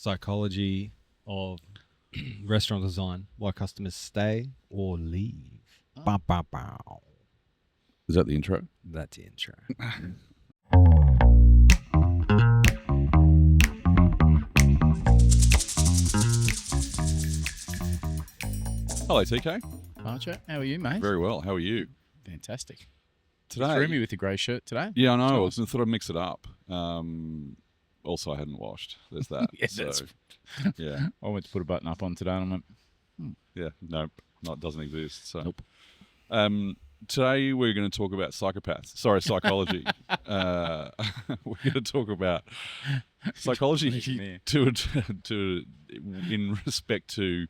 psychology of restaurant design, why customers stay or leave. Oh. Bow, bow, bow. Is that the intro? That's the intro. Hello, TK. Archer, how are you, mate? Very well. How are you? Fantastic. Today, You threw me with the grey shirt today. yeah, I know. Nice. I thought I'd mix it up. Also, I hadn't washed. There's that. Yes, so, that's- yeah, I went to put a button up on today and I went, yeah. Nope, not doesn't exist. So, Nope. Today we're going to talk about psychopaths. Sorry, psychology. We're going to talk about psychology to in respect to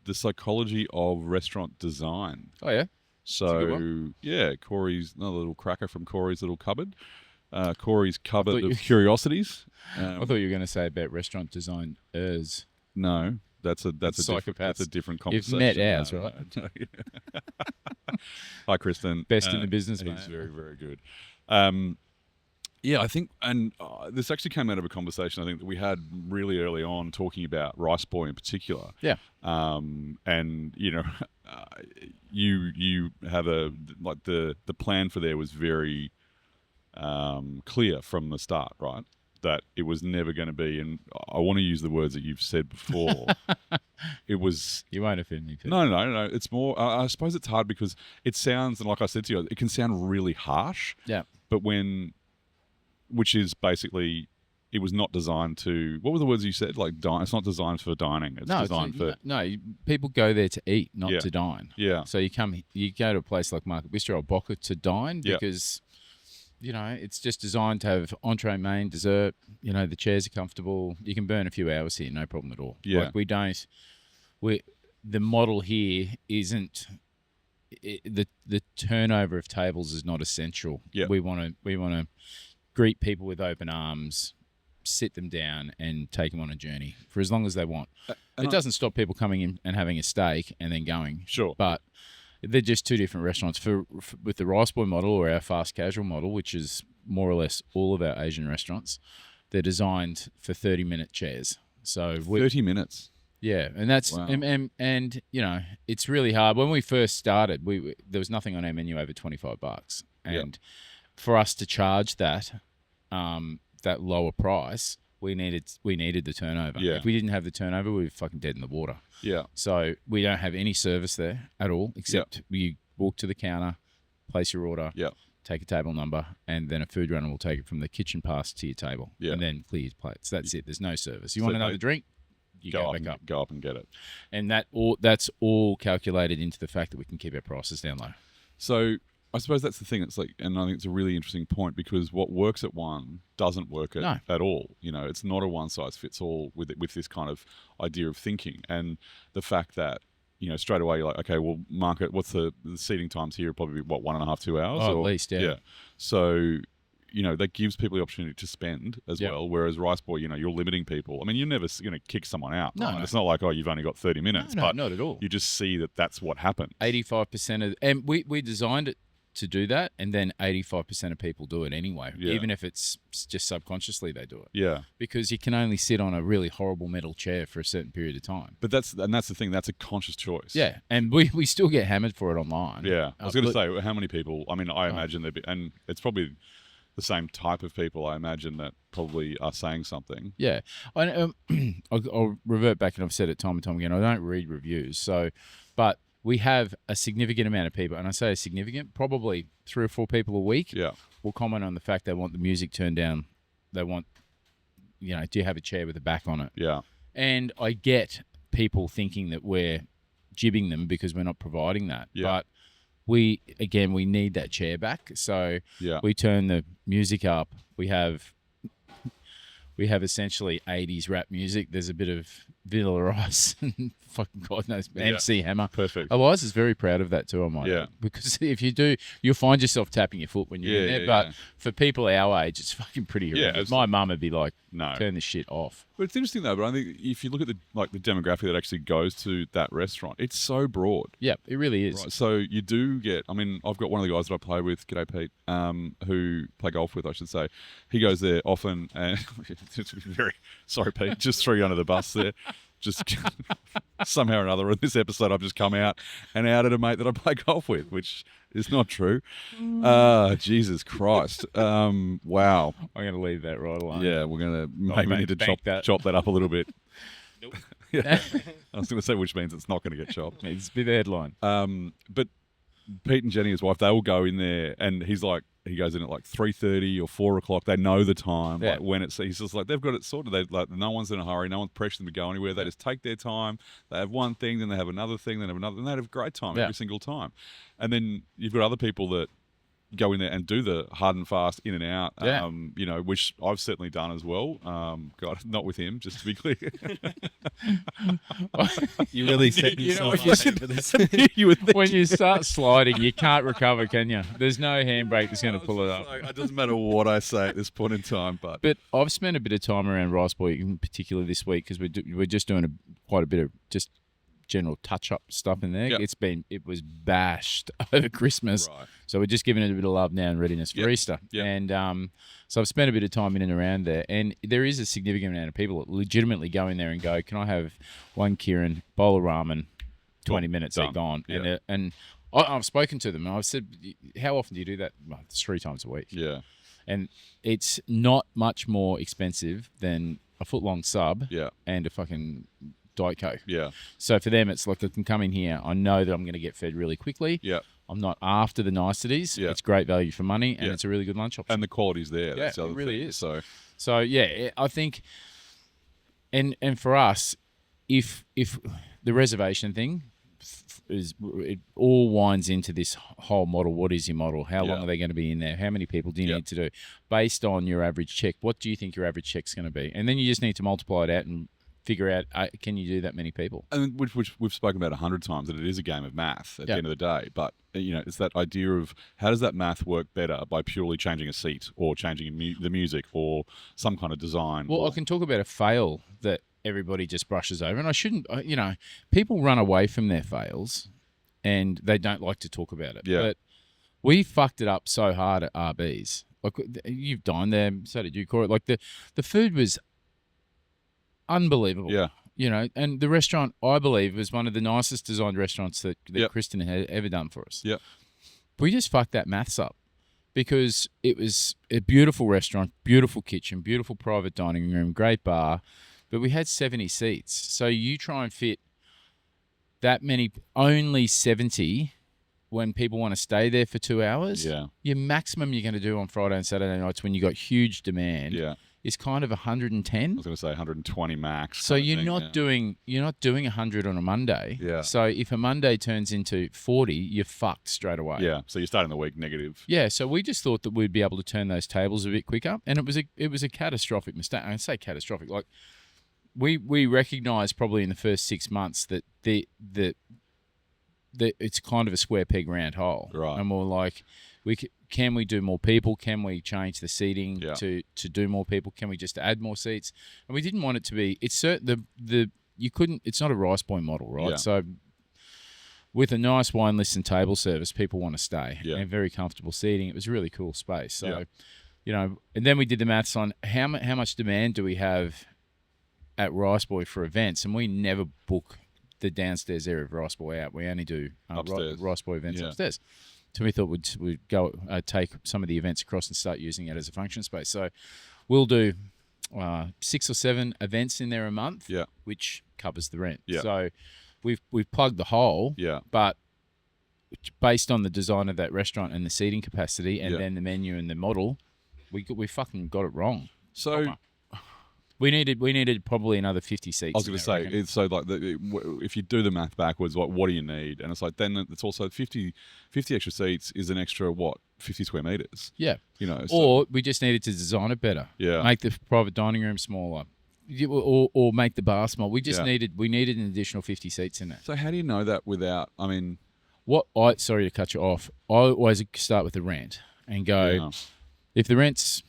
the psychology of restaurant design. oh yeah, So yeah, Corey's another little cracker from Corey's little cupboard. Corey's cupboard you- of curiosities. I thought you were going to say about restaurant designers. No, that's a Psychopaths. that's a different You've conversation. met ours, No, right? no. Hi, Kristen. Best in the business, He's mate. very, very good. Yeah, I think, and this actually came out of a conversation I think that we had really early on, talking about Rice Boy in particular. Yeah. And you know, you have the plan for there was very clear from the start, right? That it was never going to be, and I want to use the words that you've said before. It was You won't offend me. no. It's more. I suppose it's hard because it sounds, and like I said to you, it can sound really harsh. Yeah. But which is basically, it was not designed to. What were the words you said? Like, it's not designed for dining. It's designed for. People go there to eat, not Yeah. to dine. Yeah. So you go to a place like Market Bistro or Boca to dine Yeah. because, it's just designed to have entree, main, dessert. The chairs are comfortable. You can burn a few hours here, no problem at all. Yeah. Like the model here isn't, the turnover of tables is not essential. Yeah. We want to greet people with open arms, sit them down and take them on a journey for as long as they want. It doesn't stop people coming in and having a steak and then going. Sure. But they're just two different restaurants. With the Rice Boy model or our fast casual model, which is more or less all of our Asian restaurants, they're designed for 30-minute chairs. So 30 minutes. yeah, and that's Wow. and it's really hard. When we first started, there was nothing on our menu over $25, and for us to charge that lower price, we needed the turnover. Yeah. If we didn't have the turnover, we were fucking dead in the water. Yeah. So we don't have any service there at all, except you walk to the counter, place your order, Yeah. take a table number, and then a food runner will take it from the kitchen past to your table, Yeah. and then clear your plates. That's it. There's no service. You So want another they- drink? You go back up. Go up and get it. And that's all calculated into the fact that we can keep our prices down low. So I suppose that's the thing. It's like, and I think it's a really interesting point because what works at one doesn't work at all. It's not a one size fits all with this kind of idea of thinking, and the fact that straight away you're like, okay, well, market. What's the seating times here? Probably 1.5, 2 hours, Oh, at least, yeah. So that gives people the opportunity to spend as Yep. well. Whereas Rice Boy, you're limiting people. I mean, you're never going to kick someone out. No, right? no. It's not like, oh, you've only got 30 minutes, No, but not at all. you just see that that's what happened. 85% of, and we designed it to do that, and then 85% of people do it anyway, Yeah. even if it's just subconsciously they do it, Yeah. because you can only sit on a really horrible metal chair for a certain period of time. But that's the thing. That's a conscious choice. Yeah, and we still get hammered for it online. Yeah. I was going to But- say, how many people? I mean, I imagine there'd be, and it's probably the same type of people. I imagine that probably are saying something. Yeah, I'll revert back, and I've said it time and time again. I don't read reviews, but we have a significant amount of people, and I say a significant, probably 3 or 4 people a week. Yeah. Will comment on the fact they want the music turned down. They want, do you have a chair with a back on it? Yeah. And I get people thinking that we're jibbing them because we're not providing that. Yeah. But we need that chair back. So Yeah. we turn the music up. We have essentially 80s rap music. There's a bit of Vanilla Ice and fucking God knows MC Hammer. Perfect. Otherwise, is very proud of that too. I might. Yeah. Because if you do, you'll find yourself tapping your foot when you're in there. But for people our age, it's fucking pretty horrendous. My mum would be like, "No, turn this shit off." But it's interesting though. But I think if you look at the demographic that actually goes to that restaurant, it's so broad. Yeah, it really is. Right. So you do get. I mean, I've got one of the guys that I play with, G'day Pete, who play golf with, I should say. He goes there often, and very sorry, Pete, just threw you under the bus there. Just somehow or another in this episode, I've just come out and outed a mate that I play golf with, which is not true. Jesus Christ. Wow. I'm going to leave that right alone. Yeah, we're going to maybe need to chop that up a little bit. Nope. Yeah. I was going to say, which means it's not going to get chopped. It's a bit headline. But Pete and Jenny, his wife, they will go in there, and he goes in at like 3:30 or 4 o'clock. They know the time, like when it's. He's just like, they've got it sorted. They like, no one's in a hurry. No one's pressuring them to go anywhere. They just take their time. They have one thing, then they have another thing, then have another, and they have a great time every single time. And then you've got other people that go in there and do the hard and fast in and out, you know, which I've certainly done as well. God, not with him, just to be clear. You really set yourself up for this. When you start sliding, you can't recover, can you? There's no handbrake that's going to pull it up. Like, it doesn't matter what I say at this point in time. But I've spent a bit of time around Rice Boy, in particular this week, because we're just doing quite a bit of just general touch-up stuff in there. It was bashed over Christmas, so we're just giving it a bit of love now and readiness for Easter. And so I've spent a bit of time in and around there, and there is a significant amount of people that legitimately go in there and go, "Can I have one Kieran, bowl of ramen, 20 minutes, they're gone." And I've spoken to them, and I've said, "How often do you do that?" Well, it's 3 times a week. Yeah. And it's not much more expensive than a foot-long sub and a fucking Diet Coke. Yeah. So for them, it's like, I can come in here. I know that I'm going to get fed really quickly. Yeah. I'm not after the niceties. Yeah. It's great value for money, and it's a really good lunch option. And the quality's there. That's the other it really thing. is. So yeah, I think, and for us, if the reservation thing it all winds into this whole model. What is your model? How long are they going to be in there? How many people do you need to do? Based on your average check, what do you think your average check's going to be? And then you just need to multiply it out and figure out, can you do that many people? And which we've spoken about 100 times, that it is a game of math at the end of the day. But, you know, it's that idea of how does that math work better by purely changing a seat or changing the music or some kind of design? Well, I can talk about a fail that everybody just brushes over. And I shouldn't, you know, people run away from their fails and they don't like to talk about it. Yeah. But we fucked it up so hard at RB's. Like, you've dined there, so did you, Corey. Like, the food was unbelievable. Yeah. You know, and the restaurant, I believe, was one of the nicest designed restaurants that Kristen had ever done for us. Yeah. We just fucked that maths up because it was a beautiful restaurant, beautiful kitchen, beautiful private dining room, great bar, but we had 70 seats. So you try and fit that many, only 70 when people want to stay there for 2 hours. Yeah. Your maximum you're going to do on Friday and Saturday nights when you got huge demand. Yeah. Is kind of 110. I was going to say 120 max. So you're not doing 100 on a Monday. Yeah. So if a Monday turns into 40, you're fucked straight away. Yeah. So you're starting the week negative. Yeah. So we just thought that we'd be able to turn those tables a bit quicker, and it was a catastrophic mistake. I say catastrophic, like we recognised probably in the first 6 months that the it's kind of a square peg round hole. Right. And we're like, can we do more people? Can we change the seating to do more people? Can we just add more seats? And we didn't want it to be. It's certain you couldn't. It's not a Rice Point model, right? Yeah. So with a nice wine list and table service, people want to stay and very comfortable seating. It was a really cool space. So you know, and then we did the maths on how much demand do we have at Rice Boy for events, and we never book the downstairs area of Rice Boy out. We only do Rice Boy events upstairs. So we thought we'd go take some of the events across and start using it as a function space. So we'll do 6 or 7 events in there a month, which covers the rent. Yeah. So we've plugged the hole, but based on the design of that restaurant and the seating capacity and then the menu and the model, we fucking got it wrong. So we needed probably another 50 seats. I was going to say, it's so like if you do the math backwards, like what do you need? And it's like then it's also 50 extra seats is an extra 50 square meters. Yeah, you know. Or we just needed to design it better. Yeah, make the private dining room smaller, or make the bar small. We just Yeah. we needed an additional 50 seats in it. So how do you know that without? I mean, Sorry to cut you off. I always start with the rent and go, yeah, if the rent's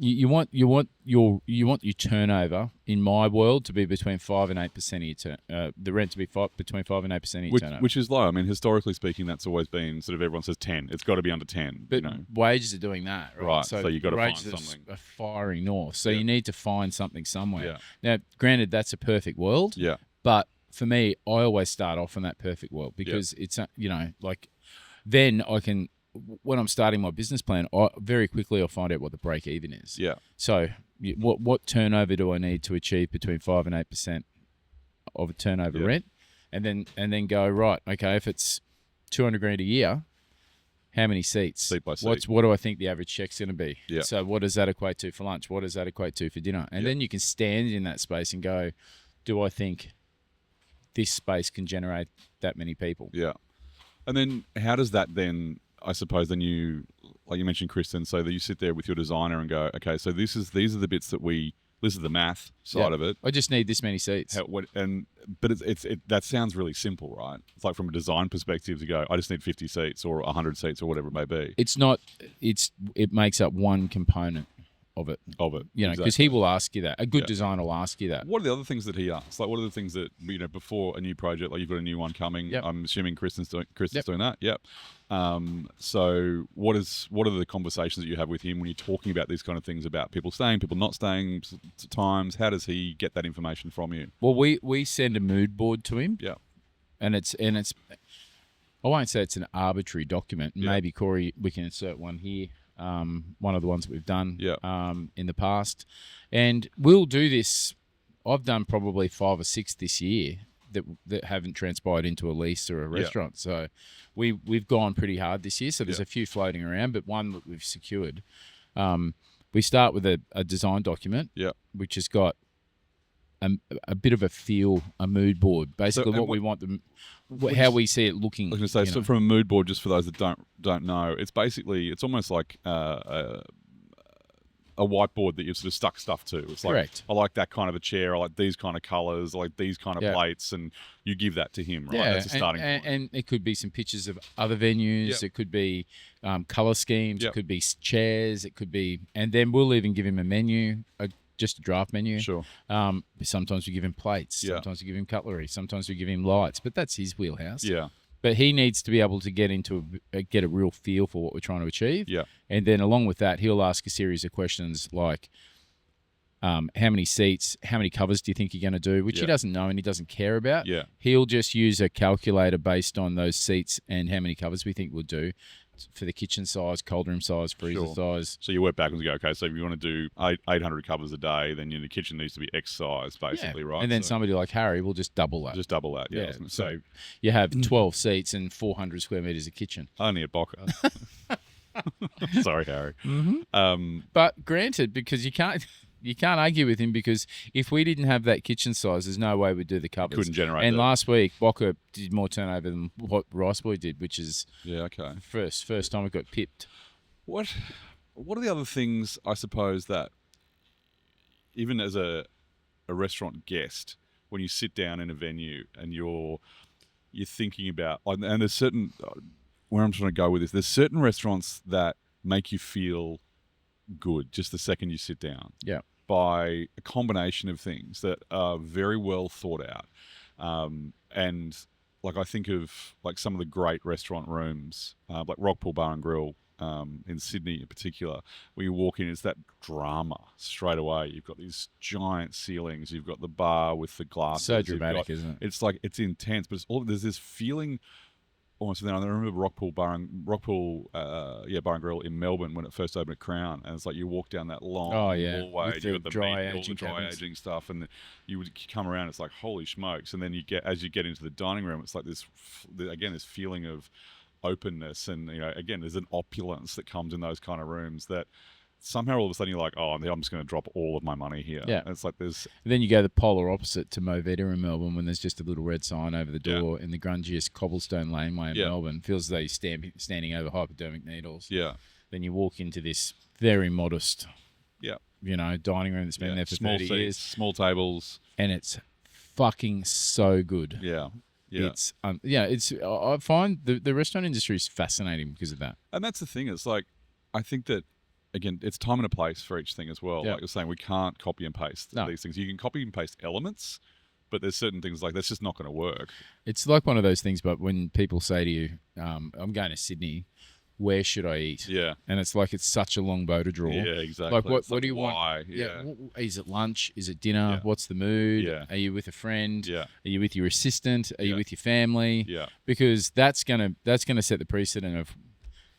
you want your turnover in my world to be between 5 and 8% of your the rent to be between 5 and 8% of your turnover, which is low. I mean, historically speaking, that's always been sort of everyone says 10. It's got to be under 10. But wages are doing that, right? Right. So you got to find wages something. are firing north. So you need to find something somewhere. Yeah. Now, granted, that's a perfect world. Yeah. But for me, I always start off in that perfect world because it's like then I can. When I'm starting my business plan, very quickly I'll find out what the break even is. Yeah. So what turnover do I need to achieve between 5 and 8% of a turnover rent, and then go right. Okay, if it's 200 grand a year, how many seats? Seat by seat. What do I think the average check's going to be? Yeah. So what does that equate to for lunch? What does that equate to for dinner? And then you can stand in that space and go, do I think this space can generate that many people? Yeah. And then how does that then? I suppose then you, like you mentioned, Kristen, so that you sit there with your designer and go, okay, so these are the bits that this is the math side of it. I just need this many seats. But that sounds really simple, right? It's like from a design perspective to go, I just need 50 seats or 100 seats or whatever it may be. It's not. It makes up one component of it. Because he will ask you that. A good designer will ask you that. What are the other things that he asks? Like, what are the things that before a new project, like you've got a new one coming? Yep. I'm assuming Kristen's doing that. Yep. So what are the conversations that you have with him when you're talking about these kind of things about people staying, people not staying, times? How does he get that information from you? Well, we send a mood board to him. Yeah. And it's. I won't say it's an arbitrary document. Yeah. Maybe Corey, we can insert one here. One of the ones that we've done in the past. And we'll do this. I've done probably 5 or 6 this year that haven't transpired into a lease or a restaurant. So we've gone pretty hard this year. So there's a few floating around, but one that we've secured. We start with a design document, which has got a bit of a feel, a mood board. Basically, what we want them, how we see it looking. I was going to say, so from a mood board, just for those that don't know, it's almost like a whiteboard that you've sort of stuck stuff to. It's like, correct. I like that kind of a chair. I like these kind of colours. I like these kind of plates, and you give that to him, right? Yeah, that's a starting point. And it could be some pictures of other venues. It could be colour schemes. It could be chairs. It could be, and then we'll even give him a menu. Just a draft menu. Sure. Sometimes we give him plates. Yeah. Sometimes we give him cutlery. Sometimes we give him lights. But that's his wheelhouse. Yeah. But he needs to be able to get a real feel for what we're trying to achieve. Yeah. And then along with that, he'll ask a series of questions like, how many seats, how many covers do you think you're going to do, which he doesn't know and he doesn't care about. Yeah. He'll just use a calculator based on those seats and how many covers we think we'll do for the kitchen size, cold room size, freezer size. So you work backwards and go, okay, so if you want to do 800 covers a day, then the kitchen needs to be X size, basically, right? And then somebody like Harry will just double that. Just double that, yeah. So you have 12 seats and 400 square metres of kitchen. Only at Boca. Sorry, Harry. Mm-hmm. But granted, because you can't argue with him, because if we didn't have that kitchen size, there's no way we'd do the covers. Couldn't generate And that. last week, Boca did more turnover than what Rice Boy did, which is first time we got pipped. What are the other things, I suppose, that even as a restaurant guest, when you sit down in a venue and you're thinking about, and there's certain, where I'm trying to go with this, there's certain restaurants that make you feel good just the second you sit down. Yeah. By a combination of things that are very well thought out. And like I think of like some of the great restaurant rooms, like Rockpool Bar and Grill in Sydney in particular, where you walk in, it's that drama straight away. You've got these giant ceilings, you've got the bar with the glasses. So dramatic, isn't it? It's like, it's intense, but there's this feeling almost. Then I remember Rockpool Bar and Grill in Melbourne when it first opened at Crown, and it's like you walk down that long hallway, with you the got the dry meat, all the dry aging stuff, and you would come around, it's like holy smokes, and then as you get into the dining room, it's like this feeling of openness, and again there's an opulence that comes in those kind of rooms that somehow all of a sudden you're like, oh, I'm just going to drop all of my money here. Yeah. And it's like there's... And then you go the polar opposite to Movida in Melbourne, when there's just a little red sign over the door in the grungiest cobblestone laneway in Melbourne. Feels as though you're standing over hypodermic needles. Yeah. Then you walk into this very modest Yeah. dining room that's been there for small 30 seats, years. small tables. And it's fucking so good. Yeah. Yeah. It's I find the restaurant industry is fascinating because of that. And that's the thing. It's like, I think that, again, it's time and a place for each thing as well. Yeah. Like you're saying, we can't copy and paste these things. You can copy and paste elements, but there's certain things like that's just not going to work. It's like one of those things, but when people say to you, I'm going to Sydney, where should I eat? Yeah. And it's like it's such a long bow to draw. Yeah, exactly. Like, what like do you why? want? Yeah. Is it lunch? Is it dinner? Yeah. What's the mood? Yeah. Are you with a friend? Yeah. Are you with your assistant? Are you Yeah. with your family? Yeah. Because that's gonna set the precedent of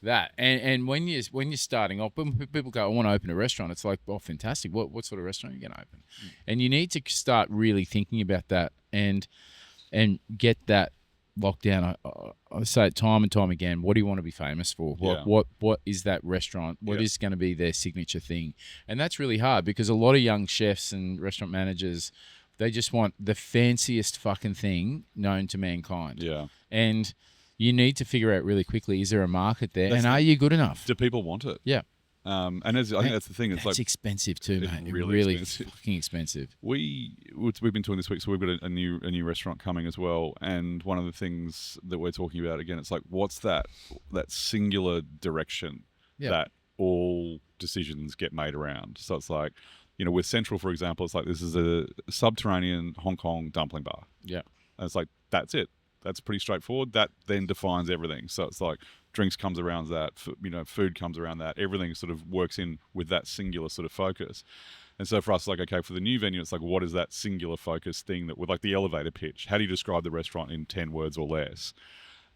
that. And when you're starting off, when people go, I want to open a restaurant, it's like, oh, fantastic. What sort of restaurant are you going to open? And you need to start really thinking about that and get that locked down. I say it time and time again. What do you want to be famous for? What is that restaurant? What is going to be their signature thing? And that's really hard because a lot of young chefs and restaurant managers, they just want the fanciest fucking thing known to mankind. Yeah. And you need to figure out really quickly, is there a market there? And are you good enough? Do people want it? Yeah. And I think that's the thing. It's that's like expensive too, it's mate. really Fucking expensive. We've been talking this week, so we've got a new restaurant coming as well. And one of the things that we're talking about again, it's like, what's that singular direction that all decisions get made around? So it's like, with Central, for example, it's like this is a subterranean Hong Kong dumpling bar. Yeah, and it's like that's it. That's pretty straightforward. That then defines everything. So it's like drinks comes around that, food comes around that. Everything sort of works in with that singular sort of focus. And so for us, like, okay, for the new venue, it's like, what is that singular focus thing that with like the elevator pitch? How do you describe the restaurant in 10 words or less?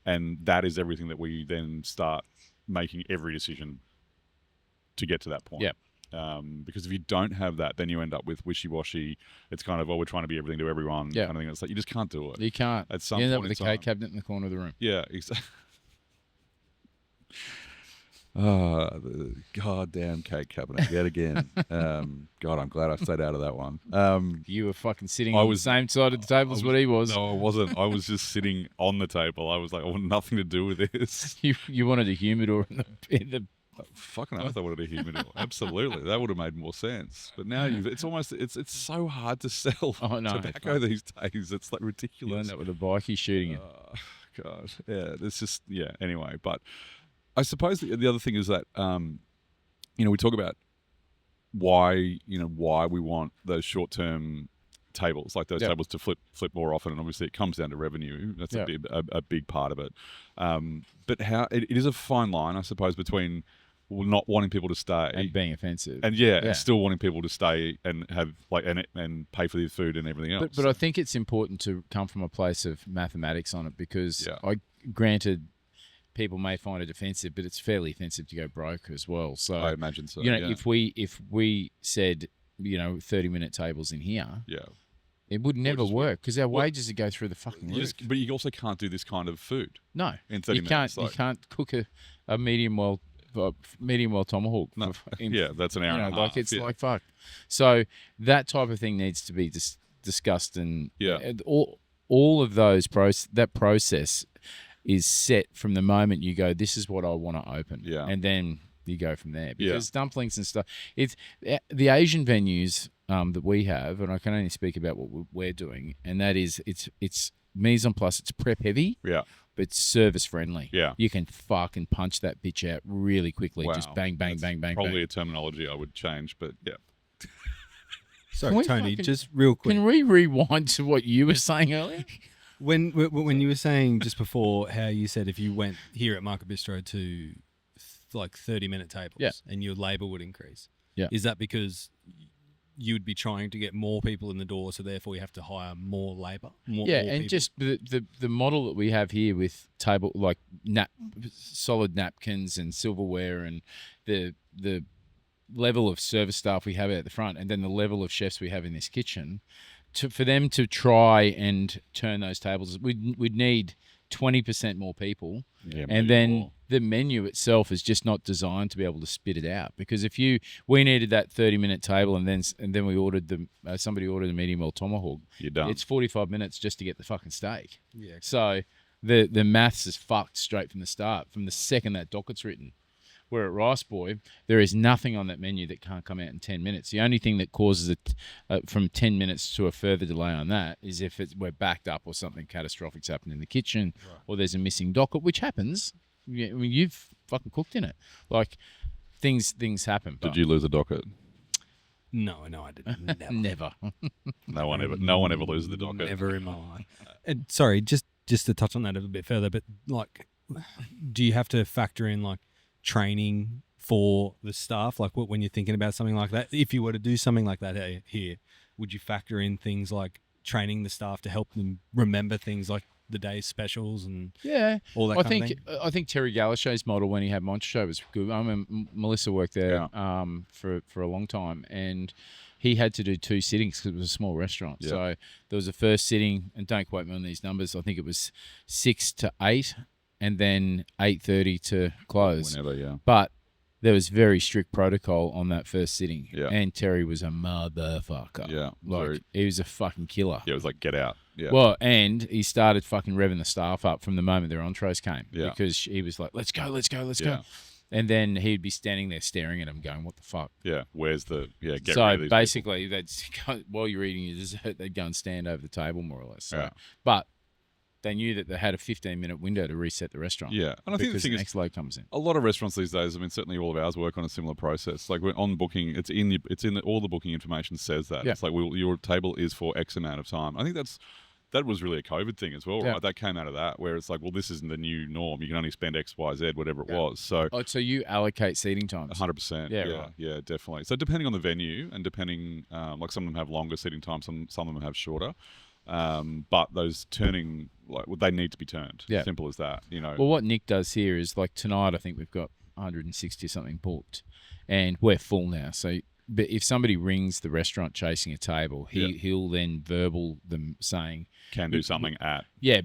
And that is everything that we then start making every decision to get to that point. Yeah. Because if you don't have that, then you end up with wishy-washy. It's kind of, we're trying to be everything to everyone kind of thing. It's like, you just can't do it. You can't. At some you end up point with a cake cabinet in the corner of the room. Yeah, exactly. The goddamn cake cabinet yet again. God, I'm glad I stayed out of that one. You were fucking sitting on the same side of the table as what he was. No, I wasn't. I was just sitting on the table. I was like, I want nothing to do with this. You wanted a humidor in the fucking earth, I wanted a humidor. Absolutely, that would have made more sense. But now it's so hard to sell tobacco these days. It's like ridiculous. You end up with a bikie shooting you. God, yeah. It's just Anyway, but I suppose the other thing is that we talk about why we want those short-term tables, like those tables to flip more often, and obviously it comes down to revenue. That's a big part of it. But how it is a fine line, I suppose, between not wanting people to stay and being offensive, and and still wanting people to stay and have and pay for their food and everything else. But I think it's important to come from a place of mathematics on it, because granted, people may find it offensive, but it's fairly offensive to go broke as well. So I imagine so. If we said 30-minute tables in here, it would never work because our wages would go through the fucking roof. But you also can't do this kind of food. No, in 30 minutes. You can't cook a medium well tomahawk. No. That's an hour and a half. It's like fuck. So that type of thing needs to be discussed, and all of those that process is set from the moment you go, this is what I want to open, and then you go from there, because dumplings and stuff. It's the Asian venues that we have, and I can only speak about what we're doing, and that is it's mise en place. It's prep heavy, but it's service friendly. You can fucking punch that bitch out really quickly. Wow. Just bang, bang, bang, bang. Probably bang. a terminology I would change, but Sorry, Tony, just real quick. Can we rewind to what you were saying earlier? When you were saying just before how you said if you went here at Market Bistro to like 30-minute tables and your labour would increase, is that because you would be trying to get more people in the door, so therefore you have to hire more labour? More and people? just the model that we have here with table like solid napkins and silverware, and the level of service staff we have at the front, and then the level of chefs we have in this kitchen. For them to try and turn those tables, we'd need 20% more people, and then the menu itself is just not designed to be able to spit it out. Because if we needed that 30-minute table, and then we ordered somebody ordered a medium well tomahawk, you're done. It's 45 minutes just to get the fucking steak. Yeah. So the maths is fucked straight from the start, from the second that docket's written. Where at Rice Boy, there is nothing on that menu that can't come out in 10 minutes. The only thing that causes it from 10 minutes to a further delay on that is if we're backed up or something catastrophic's happened in the kitchen, or there's a missing docket, which happens. I mean, you've fucking cooked in it. Like, things happen. Did you lose a docket? No, I didn't. Never. No one ever loses the docket. Never in my life. And sorry, just to touch on that a little bit further, but like, do you have to factor in like training for the staff? Like, when you're thinking about something like that, if you were to do something like that here, would you factor in things like training the staff to help them remember things like the day's specials and all that kind of thing? I think Terry Galasha's model when he had Monster Show was good. I mean, Melissa worked there for a long time, and he had to do 2 sittings because it was a small restaurant. Yeah. So there was a first sitting, and don't quote me on these numbers, I think it was 6 to 8, and then 8:30 to close. Whenever, But there was very strict protocol on that first sitting. Yeah. And Terry was a motherfucker. Yeah. Like, he was a fucking killer. Yeah, it was like, get out. Yeah. Well, and he started fucking revving the staff up from the moment their entrees came. Yeah. Because he was like, let's go. And then he'd be standing there staring at him going, what the fuck? Yeah. Where's the, get so rid of these basically, they'd go, while you're eating your dessert, they'd go and stand over the table more or less. So, yeah. But they knew that they had a 15-minute window to reset the restaurant. Yeah. And I think the thing the next load comes in. A lot of restaurants these days, I mean, certainly all of ours work on a similar process. Like, we're on booking, all the booking information says that. Yeah. It's like, your table is for X amount of time. I think that was really a COVID thing as well, right? That came out of that, where it's like, well, this isn't the new norm. You can only spend X, Y, Z, whatever it was. So, so you allocate seating times? 100%. Yeah, definitely. So depending on the venue, and depending, like, some of them have longer seating times, some of them have shorter. But those turning, like, they need to be turned. Yeah. Simple as that. Well, what Nick does here is, like, tonight I think we've got 160 or something booked, and we're full now. So, but if somebody rings the restaurant chasing a table, he'll then verbal them saying, can do something at. Yeah,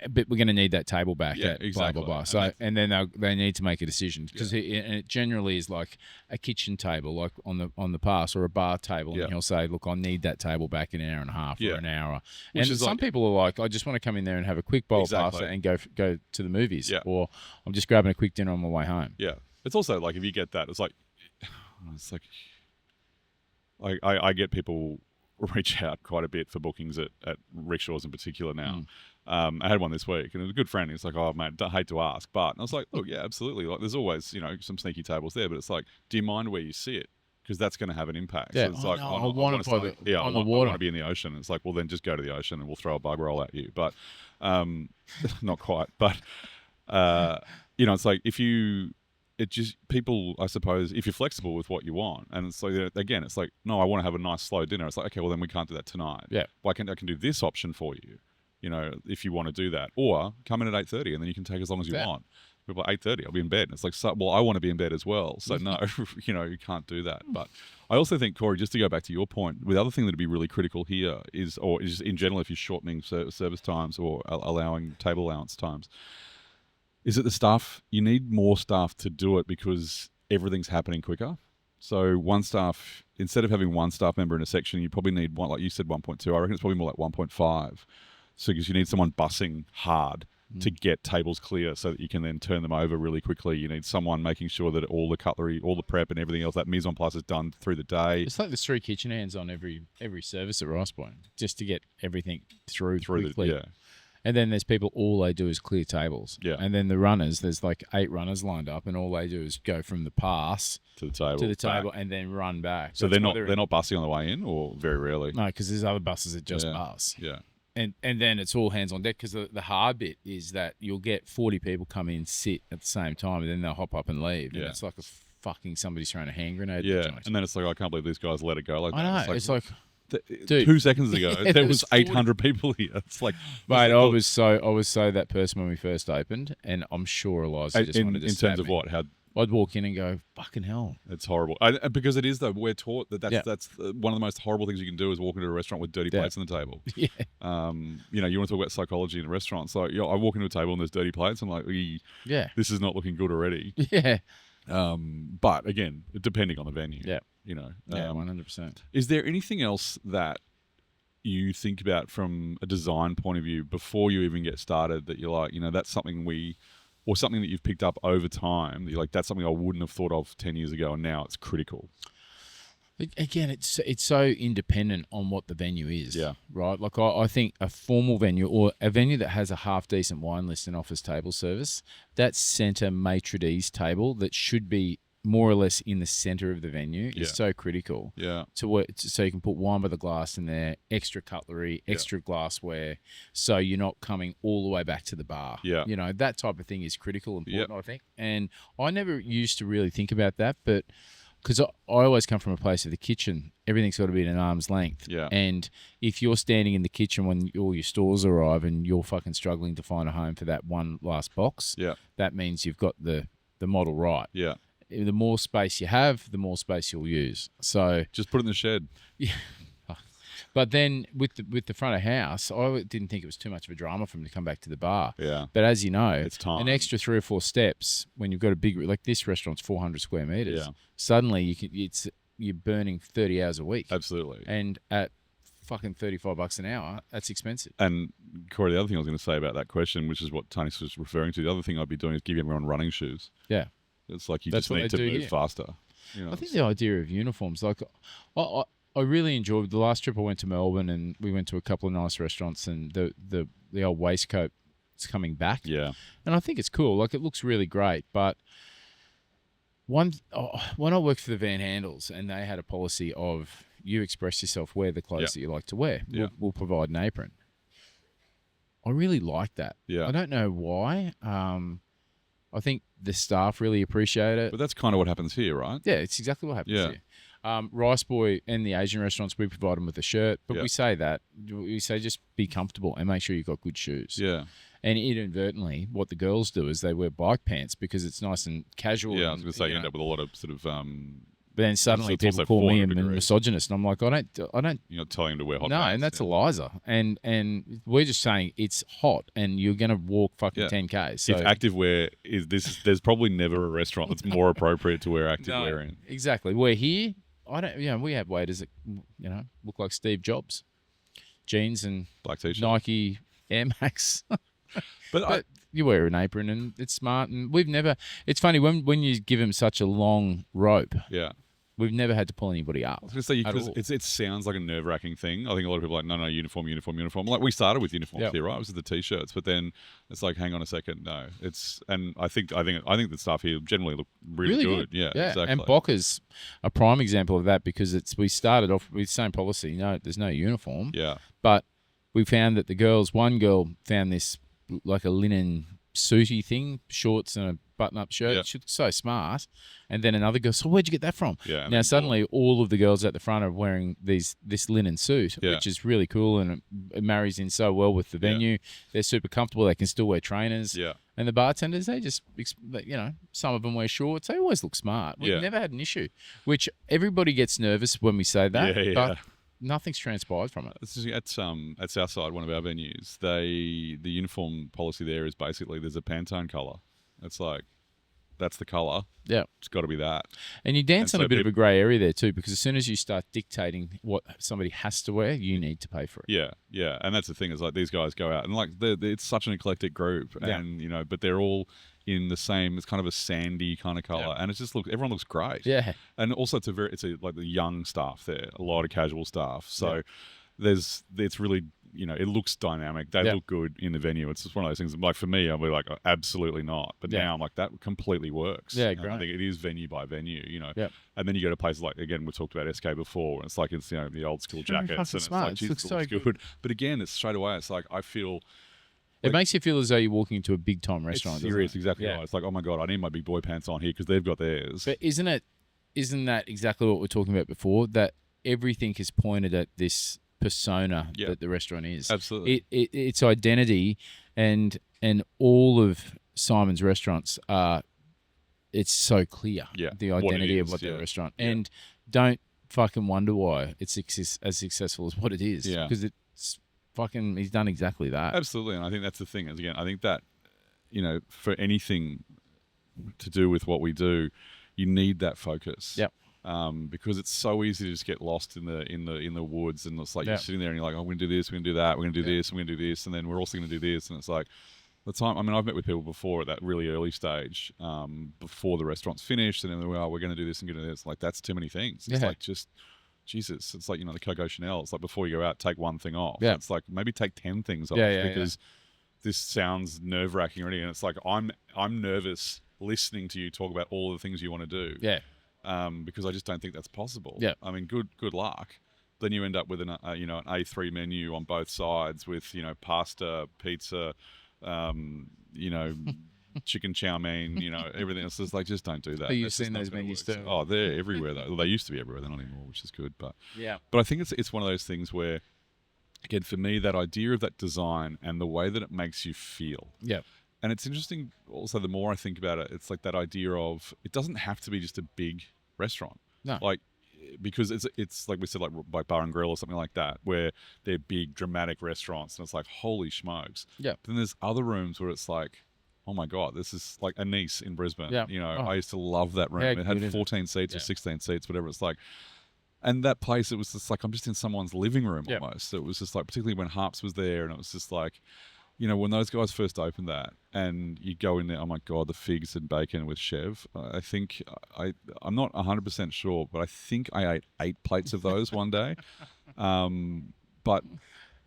but we're going to need that table back at exactly. blah, blah, blah. So, and then they need to make a decision, because and it generally is like a kitchen table, like on the pass, or a bar table, and he'll say, look, I need that table back in an hour and a half or an hour. Which and some people are like, I just want to come in there and have a quick bowl of pasta and go to the movies, or I'm just grabbing a quick dinner on my way home. Yeah. It's also like, if you get that, it's like I get people reach out quite a bit for bookings at rickshaws in particular now. I had one this week, and it was a good friend. He's like, oh, mate, I hate to ask, but and I was like, look, yeah, absolutely. Like, there's always, some sneaky tables there, but it's like, do you mind where you sit? Because that's going to have an impact. Yeah. So it's like, I want to on the water. I want to be in the ocean. It's like, well, then just go to the ocean and we'll throw a bug roll at you. But not quite. But, it's like, people, I suppose, if you're flexible with what you want, and it's like, again, it's like, no, I want to have a nice slow dinner. It's like, okay, well, then we can't do that tonight. Yeah. Well, I can do this option for you, if you want to do that. Or come in at 8:30 and then you can take as long as you want. People are like, 8:30, I'll be in bed. And it's like, well, I want to be in bed as well. So no, you can't do that. But I also think, Corey, just to go back to your point, the other thing that would be really critical here is in general, if you're shortening service times or allowing table allowance times, is that the staff, you need more staff to do it, because everything's happening quicker. So instead of having one staff member in a section, you probably need one, like you said, 1.2. I reckon it's probably more like 1.5. So because you need someone bussing hard to get tables clear so that you can then turn them over really quickly. You need someone making sure that all the cutlery, all the prep and everything else, that mise en place is done through the day. It's like there's 3 kitchen hands on every service at Rice Point, just to get everything through quickly. And then there's people, all they do is clear tables. Yeah. And then the runners, there's like 8 runners lined up, and all they do is go from the pass to the table and then run back. So they're not bussing on the way in, or very rarely? No, because there's other buses that just bus. Yeah. And then it's all hands on deck, because the hard bit is that you'll get 40 people come in, sit at the same time, and then they'll hop up and leave. And it's like somebody's throwing a hand grenade. Yeah. And then it's like, I can't believe these guys let it go like that. I know. It's like Dude, 2 seconds ago, there was 800 people here. It's like, mate, I was so that person when we first opened, and I'm sure Eliza just wanted to in terms of what? How I'd walk in and go, fucking hell. It's horrible. Because it is, though. We're taught that's one of the most horrible things you can do is walk into a restaurant with dirty plates on the table. Yeah. You want to talk about psychology in a restaurant. So I walk into a table and there's dirty plates. I'm like, this is not looking good already. Yeah. But again, depending on the venue. Yeah. 100%. Is there anything else that you think about from a design point of view before you even get started that you're like, that's something we or something that you've picked up over time that you're like, that's something I wouldn't have thought of 10 years ago, and now it's critical? Again, it's so independent on what the venue is. Yeah. Right? Like I think a formal venue or a venue that has a half-decent wine list and offers table service, that centre maitre d's table that should be more or less in the centre of the venue is so critical. Yeah. So you can put wine by the glass in there, extra cutlery, extra glassware, so you're not coming all the way back to the bar. Yeah. You know, that type of thing is critical and important, I think. And I never used to really think about that, but because I always come from a place of the kitchen, everything's got to be at an arm's length. Yeah. And if you're standing in the kitchen when all your stores arrive and you're fucking struggling to find a home for that one last box, that means you've got the model right. Yeah. The more space you have, the more space you'll use. So just put it in the shed. Yeah. But then with the front of house, I didn't think it was too much of a drama for him to come back to the bar. Yeah. But as you know, it's time. An extra 3 or 4 steps when you've got a big, like this restaurant's 400 square meters. Yeah. Suddenly you're burning 30 hours a week. Absolutely. And at fucking $35 an hour, that's expensive. And Corey, the other thing I was going to say about that question, which is what Tony was referring to, the other thing I'd be doing is giving everyone running shoes. Yeah. It's like that's just need to move faster. You know, I think the idea of uniforms, like I really enjoyed the last trip I went to Melbourne, and we went to a couple of nice restaurants, and the old waistcoat is coming back. Yeah. And I think it's cool. Like, it looks really great. But when I worked for the Van Handels, and they had a policy of you express yourself, wear the clothes that you like to wear. Yeah. We'll provide an apron. I really like that. Yeah. I don't know why. I think the staff really appreciate it. But that's kind of what happens here, right? Yeah, it's exactly what happens here. Rice Boy and the Asian restaurants, we provide them with a shirt, but we say just be comfortable and make sure you've got good shoes. Yeah. And inadvertently, what the girls do is they wear bike pants because it's nice and casual. Yeah, I was going to say you end up with a lot of sort of. But then suddenly people call me a misogynist, and I'm like, I don't. You're not telling them to wear hot pants. No, and that's Eliza. And we're just saying it's hot, and you're going to walk fucking 10K. So if activewear is this, there's probably never a restaurant that's more appropriate to wear activewear in. Exactly. We're here. We have waiters that look like Steve Jobs, jeans and black t-shirt, Nike Air Max. But you wear an apron, and it's smart. And we've never. It's funny when you give them such a long rope. Yeah. We've never had to pull anybody up. I was going to say, because it sounds like a nerve-wracking thing. I think a lot of people are like, no, uniform. Like, we started with uniforms here, right? It was the T-shirts, but then it's like, hang on a second, no. And I think the staff here generally look really good. Yeah, exactly. And Bocca's a prime example of that, because we started off with the same policy. No, there's no uniform. Yeah. But we found that one girl found this like a linen suity thing, shorts and a button-up shirt. Yeah. She looked so smart. And then another girl, so where'd you get that from? Yeah, now suddenly all of the girls at the front are wearing this linen suit, which is really cool, and it marries in so well with the venue. Yeah. They're super comfortable. They can still wear trainers. Yeah. And the bartenders, they just, some of them wear shorts. They always look smart. We've never had an issue, which everybody gets nervous when we say that. Yeah. But nothing's transpired from it. At Southside, one of our venues, the uniform policy there is basically there's a Pantone colour. It's like, that's the colour. Yeah. It's got to be that. And you dance on a bit of a grey area there too, because as soon as you start dictating what somebody has to wear, you need to pay for it. Yeah, yeah. And that's the thing, is like these guys go out and like it's such an eclectic group, and but they're all in the same, it's kind of a sandy kind of colour, and it just everyone looks great. Yeah. And also it's like the young staff there, a lot of casual staff. So it's really, it looks dynamic. They look good in the venue. It's just one of those things. Like for me, I'll be like, absolutely not. But now I'm like, that completely works. Yeah, great. I think it is venue by venue, Yep. And then you go to places like, again, we talked about SK before, and it's like, it's, the old school jackets. And smart. It's like, looks so good. But again, it's straight away, it's like, I feel... It makes you feel as though you're walking into a big time restaurant. It's serious, exactly right. It's like, oh my God, I need my big boy pants on here because they've got theirs. But isn't that exactly what we're talking about before? That everything is pointed at this persona that the restaurant is. Absolutely. Its identity, and all of Simon's restaurants are, it's so clear. Yeah. The identity of what the restaurant. And don't fucking wonder why it's as successful as what it is. Yeah. Because it's fucking, he's done exactly that. Absolutely. And I think that's the thing. Is, again, I think that, for anything to do with what we do, you need that focus. Yep. Because it's so easy to just get lost in the woods, and it's like you're sitting there and you're like, oh, we're gonna do this, we're gonna do that, we're gonna do this, we're gonna do this, and then we're also gonna do this, and it's like, the time. I mean, I've met with people before at that really early stage, before the restaurant's finished, and then they're, we're going to do this and going to do this. Like, that's too many things. It's like, just, Jesus, it's like, the Coco Chanel. It's like, before you go out, take one thing off. Yeah. It's like, maybe take 10 things off because this sounds nerve-wracking already. And it's like, I'm nervous listening to you talk about all the things you want to do. Yeah. Because I just don't think that's possible. Yeah. I mean, good luck. Then you end up with an A3 menu on both sides with, pasta, pizza, chicken chow mein, everything else. It's like, just don't do that. You've seen those menus too. Oh, they're everywhere though. Well, they used to be everywhere. They're not anymore, which is good. But yeah. But I think it's one of those things where, again, for me, that idea of that design and the way that it makes you feel. Yeah. And it's interesting also, the more I think about it, it's like that idea of, it doesn't have to be just a big restaurant. No. Like, because it's like we said, like Bar and Grill or something like that, where they're big, dramatic restaurants, and it's like, holy smokes. Yeah. But then there's other rooms where it's like, oh my God, this is like Anise in Brisbane. Yeah. I used to love that room. It had 14 seats or 16 seats, whatever it's like. And that place, it was just like, I'm just in someone's living room almost. So it was just like, particularly when Harps was there, and it was just like, when those guys first opened that, and you go in there, oh my God, the figs and bacon with Chev. I think I'm not 100% sure, but I think I ate 8 plates of those one day. But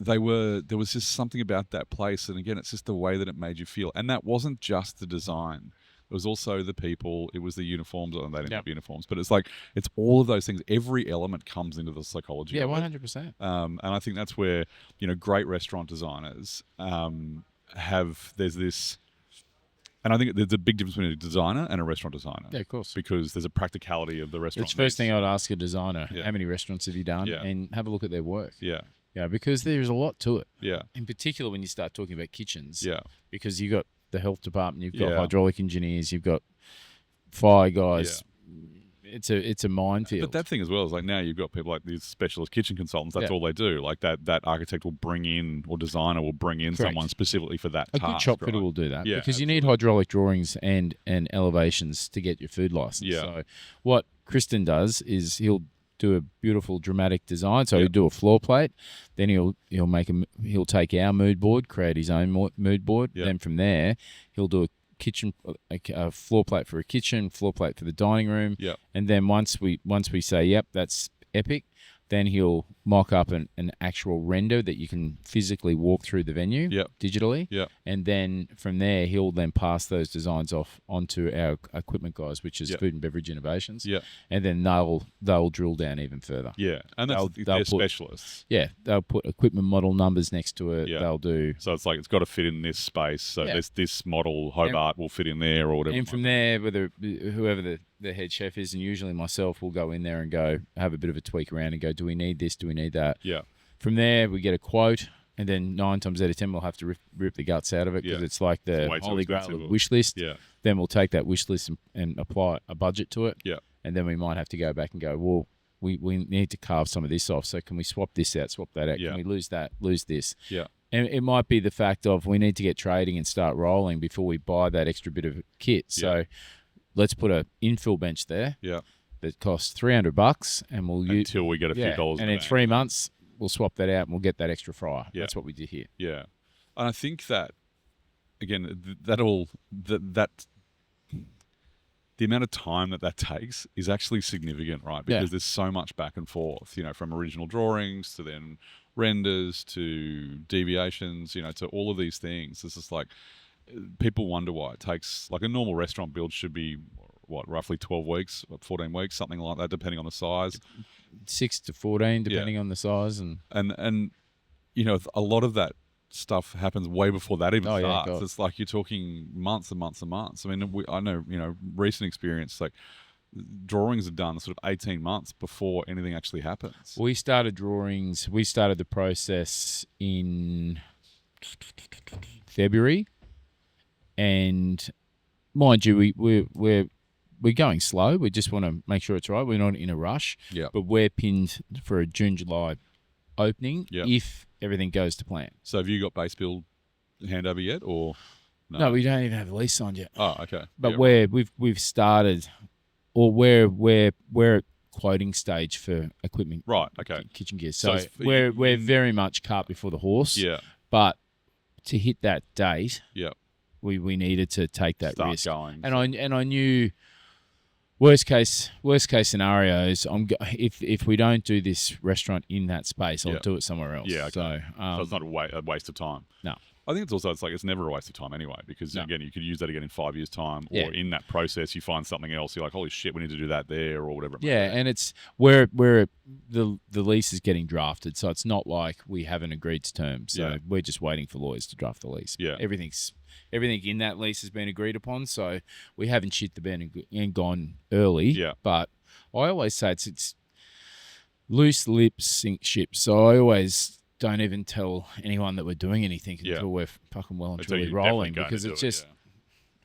there was just something about that place, and again, it's just the way that it made you feel. And that wasn't just the design. It was also the people. It was the uniforms. They didn't have uniforms, but it's like, it's all of those things. Every element comes into the psychology. Yeah, 100%. And I think that's where, great restaurant designers there's this, and I think there's a big difference between a designer and a restaurant designer. Yeah, of course. Because there's a practicality of the restaurant. It's the first thing I'd ask a designer, how many restaurants have you done? Yeah. And have a look at their work. Yeah. Yeah, because there's a lot to it. Yeah. In particular, when you start talking about kitchens. Yeah. Because you've got the health department, you've got hydraulic engineers, you've got fire guys. Yeah. It's a minefield. But that thing as well is like, now you've got people like these specialist kitchen consultants. That's all they do. Like that architect will bring in, or designer will bring in someone specifically for that task. A good shop fitter will do that. Yeah, because you need hydraulic drawings and elevations to get your food license. Yeah. So what Kristen does is he'll do a beautiful dramatic design. So he'll do a floor plate, then he'll take our mood board, create his own mood board. Then from there, he'll do a floor plate for a kitchen, floor plate for the dining room. And then once we say, yep, that's epic, then he'll mock up an actual render that you can physically walk through the venue digitally. And then from there, he'll then pass those designs off onto our equipment guys, which is Food and Beverage Innovations. And then they'll drill down even further. Yeah, and they're specialists. Yeah, they'll put equipment model numbers next to it. They'll do. So it's like, it's got to fit in this space. So this model, Hobart, will fit in there or whatever. And from there, whoever the head chef is, and usually myself, will go in there and go have a bit of a tweak around and go, do we need this? Do we need that? Yeah. From there, we get a quote, and then 9 times out of 10, we'll have to rip the guts out of it because it's like the holy grail of wish list. Yeah. Then we'll take that wish list and apply a budget to it. Yeah. And then we might have to go back and go, well, we need to carve some of this off. So can we swap this out, swap that out? Yeah. Can we lose that, lose this? Yeah. And it might be the fact of we need to get trading and start rolling before we buy that extra bit of kit. So let's put an infill bench there. Yeah. That costs $300, and until we get a few dollars. And in 3 months, we'll swap that out and we'll get that extra fryer. Yeah. That's what we did here. Yeah, and I think that, again, the amount of time that takes is actually significant, right? Because there's so much back and forth, from original drawings to then renders to deviations, to all of these things. It's just like, people wonder why it takes, like, a normal restaurant build should be, roughly 12 weeks, 14 weeks, something like that, depending on the size. 6 to 14, depending on the size. And a lot of that stuff happens way before that even starts. God. It's like, you're talking months and months and months. I mean, I know, recent experience, like, drawings are done sort of 18 months before anything actually happens. We started the process in February, and mind you, we're going slow. We just want to make sure it's right. We're not in a rush. Yeah. But we're pinned for a June, July opening if everything goes to plan. So have you got base build handover yet, or no? No, we don't even have a lease signed yet. Oh, okay. But we've started, or we're at quoting stage for equipment. Right. Okay. Kitchen gear. So we're very much cart before the horse. Yeah. But to hit that date. Yeah. we needed to take that Start risk. going. And I knew worst case scenarios. If we don't do this restaurant in that space, I'll do it somewhere else. Yeah, okay. So it's not a waste of time. No. I think it's never a waste of time anyway, because again, you could use that again in 5 years' time, or in that process you find something else. You're like, holy shit, we need to do that there, or whatever. And it's where the lease is getting drafted, so it's not like we haven't agreed to terms. So we're just waiting for lawyers to draft the lease. Yeah, everything in that lease has been agreed upon, so we haven't shit the bed and gone early. Yeah, but I always say it's loose lips sink ships. So I always don't even tell anyone that we're doing anything until we're fucking well and truly rolling, because it's just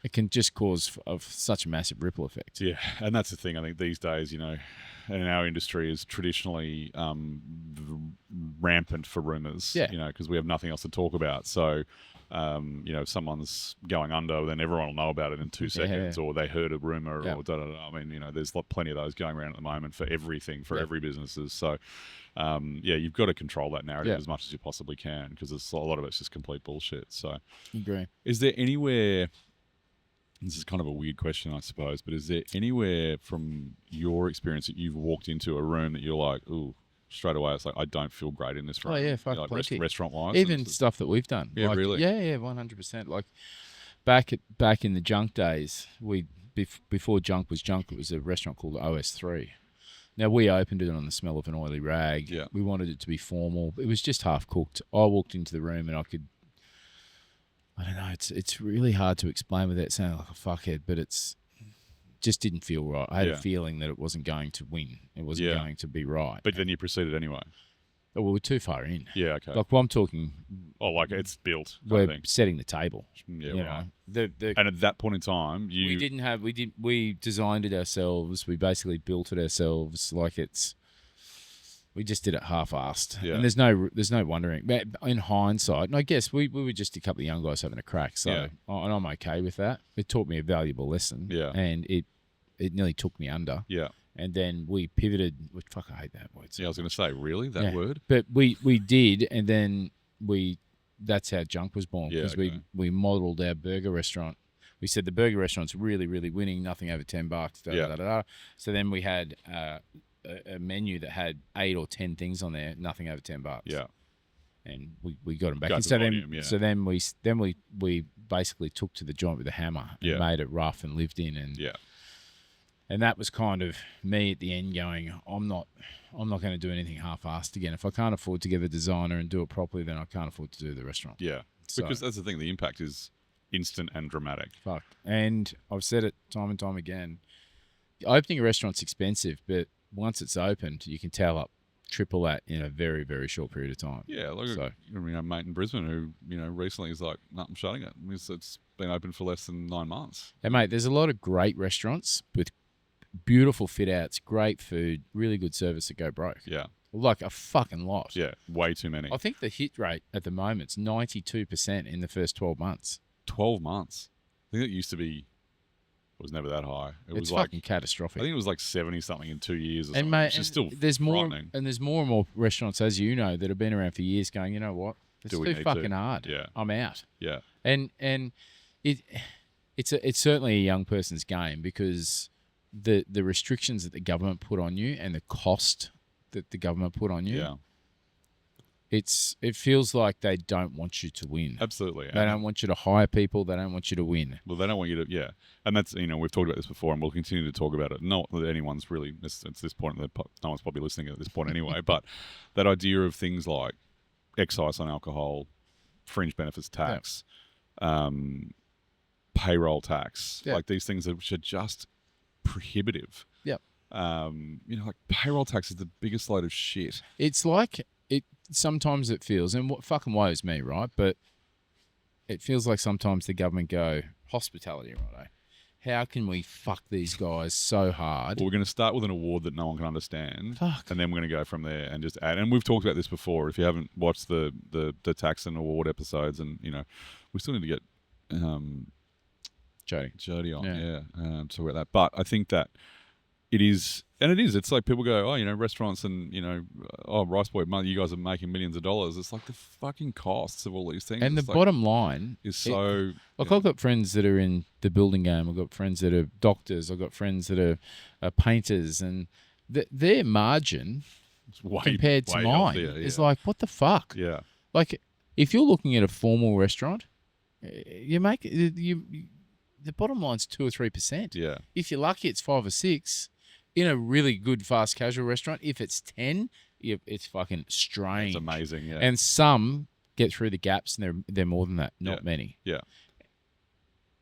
it can just cause such a massive ripple effect. Yeah, and that's the thing. I think these days, in our industry is traditionally rampant for rumours. Yeah, because we have nothing else to talk about. So, if someone's going under, then everyone will know about it in 2 seconds, or they heard a rumour, or da-da-da. I mean, there's plenty of those going around at the moment for everything, for every businesses. So, you've got to control that narrative as much as you possibly can, because a lot of it's just complete bullshit. So, agree. Is there anywhere? This is kind of a weird question, I suppose, but is there anywhere from your experience that you've walked into a room that you're like, ooh, straight away, it's like, I don't feel great in this room? Oh, yeah, fuck, plenty. Restaurant-wise? Even stuff that we've done. Yeah, really? Yeah, 100%. Like, back in the junk days, before junk was junk, it was a restaurant called OS3. Now, we opened it on the smell of an oily rag. Yeah. We wanted it to be formal. It was just half-cooked. I walked into the room and I don't know, it's really hard to explain without sounding like a fuckhead, but it's just didn't feel right. I had a feeling that it wasn't going to win. It wasn't going to be right. But then you proceeded anyway. Oh, well, we're too far in. Yeah, okay. Like, I'm talking... Oh, like it's built. We're setting the table. Yeah, right. And at that point in time, we designed it ourselves. We basically built it ourselves. Like, we just did it half-assed, and there's no wondering. But in hindsight, and I guess we were just a couple of young guys having a crack, so and I'm okay with that. It taught me a valuable lesson, and it nearly took me under. Yeah, and then we pivoted. Fuck, I hate that word. Yeah, I was going to say, really, that word? But we did, and then that's how Junk was born, because we modelled our burger restaurant. We said the burger restaurant's really, really winning, nothing over $10. So then we had a menu that had 8 or 10 things on there, nothing over $10. Yeah, and we got them back. So then we basically took to the joint with a hammer and made it rough and lived in, and that was kind of me at the end going, I'm not going to do anything half-assed again. If I can't afford to get a designer and do it properly, then I can't afford to do the restaurant. Yeah, because that's the thing. The impact is instant and dramatic. Fuck. And I've said it time and time again. Opening a restaurant's expensive, but once it's opened, you can tell up triple that in a very, very short period of time. Yeah, like a mate in Brisbane who recently is like, no, I'm shutting it. It's been open for less than 9 months. Hey, mate, there's a lot of great restaurants with beautiful fit outs, great food, really good service that go broke. Yeah. Like a fucking lot. Yeah, way too many. I think the hit rate at the moment is 92% in the first 12 months. 12 months? I think it used to be... It was never that high. It's fucking catastrophic. I think it was like 70-something in 2 years or something. Mate, which is still there's more and more restaurants, as you know, that have been around for years going, you know what? It's too fucking hard. Yeah. I'm out. Yeah. And it's certainly a young person's game, because the restrictions that the government put on you and the cost that the government put on you. Yeah. It feels like they don't want you to win. Absolutely. They don't want you to hire people. They don't want you to win. Well, they don't want you to, yeah. And that's, we've talked about this before, and we'll continue to talk about it. Not that anyone's really, it's this point, no one's probably listening at this point anyway, but that idea of things like excise on alcohol, fringe benefits tax, payroll tax, like these things which are just prohibitive. Yep. Like payroll tax is the biggest load of shit. It's like... Sometimes it feels, and what fucking woes me, right? But it feels like sometimes the government go, hospitality, right? How can we fuck these guys so hard? Well, we're going to start with an award that no one can understand. Fuck. And then we're going to go from there and just add. And we've talked about this before. If you haven't watched the tax and award episodes, and, we still need to get Jody on, talk about that. But I think that it is, and it is. It's like people go, oh, restaurants and Rice Boy, you guys are making millions of dollars. It's like the fucking costs of all these things. And it's the like, bottom line is so. I've got friends that are in the building game. I've got friends that are doctors. I've got friends that are painters, and their margin compared to mine is like, what the fuck? Yeah. Like, if you're looking at a formal restaurant, you make the bottom line's 2 or 3%. Yeah. If you're lucky, it's 5 or 6. In a really good fast casual restaurant, if it's 10, it's fucking strange. It's amazing, yeah. And some get through the gaps, and they're more than that. Not many. Yeah.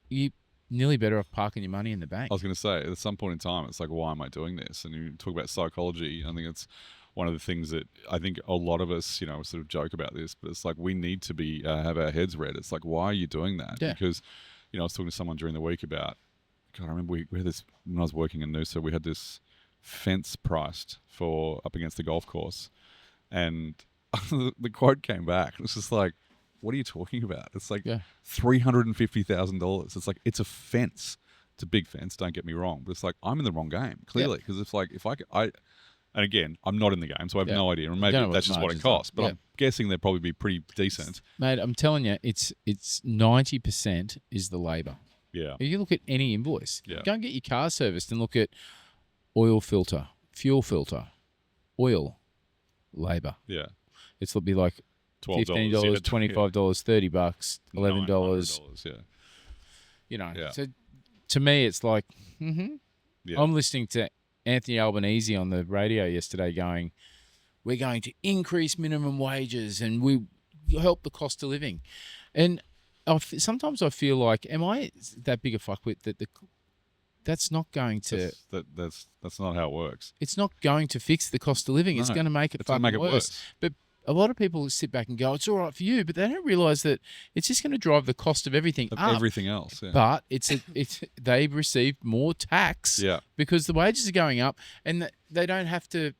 You nearly better off parking your money in the bank. I was going to say, at some point in time, it's like, why am I doing this? And you talk about psychology. I think it's one of the things that I think a lot of us, sort of joke about this, but it's like we need to be have our heads read. It's like, why are you doing that? Yeah. Because, I was talking to someone during the week about, God, I remember we had this, when I was working in Noosa, we had this fence priced for up against the golf course. And the quote came back. It was just like, what are you talking about? It's like $350,000. It's like, it's a fence. It's a big fence, don't get me wrong. But it's like, I'm in the wrong game, clearly. Because it's like, and again, I'm not in the game, so I have no idea. And maybe that's just what it costs. But I'm guessing they'd probably be pretty decent. Mate, I'm telling you, it's 90% is the labour. Yeah. If you look at any invoice, go and get your car serviced and look at oil filter, fuel filter, oil, labour. Yeah. It'll be like $15, $25, $30, $11. Yeah. So to me, it's like, I'm listening to Anthony Albanese on the radio yesterday going, we're going to increase minimum wages and we help the cost of living. And sometimes I feel like, am I that big a fuckwit that that's not going to... That's not how it works. It's not going to fix the cost of living. It's going to make it fucking worse. But a lot of people sit back and go, it's all right for you, but they don't realise that it's just going to drive the cost of everything up. Everything else, yeah. But they've received more tax because the wages are going up and they don't have to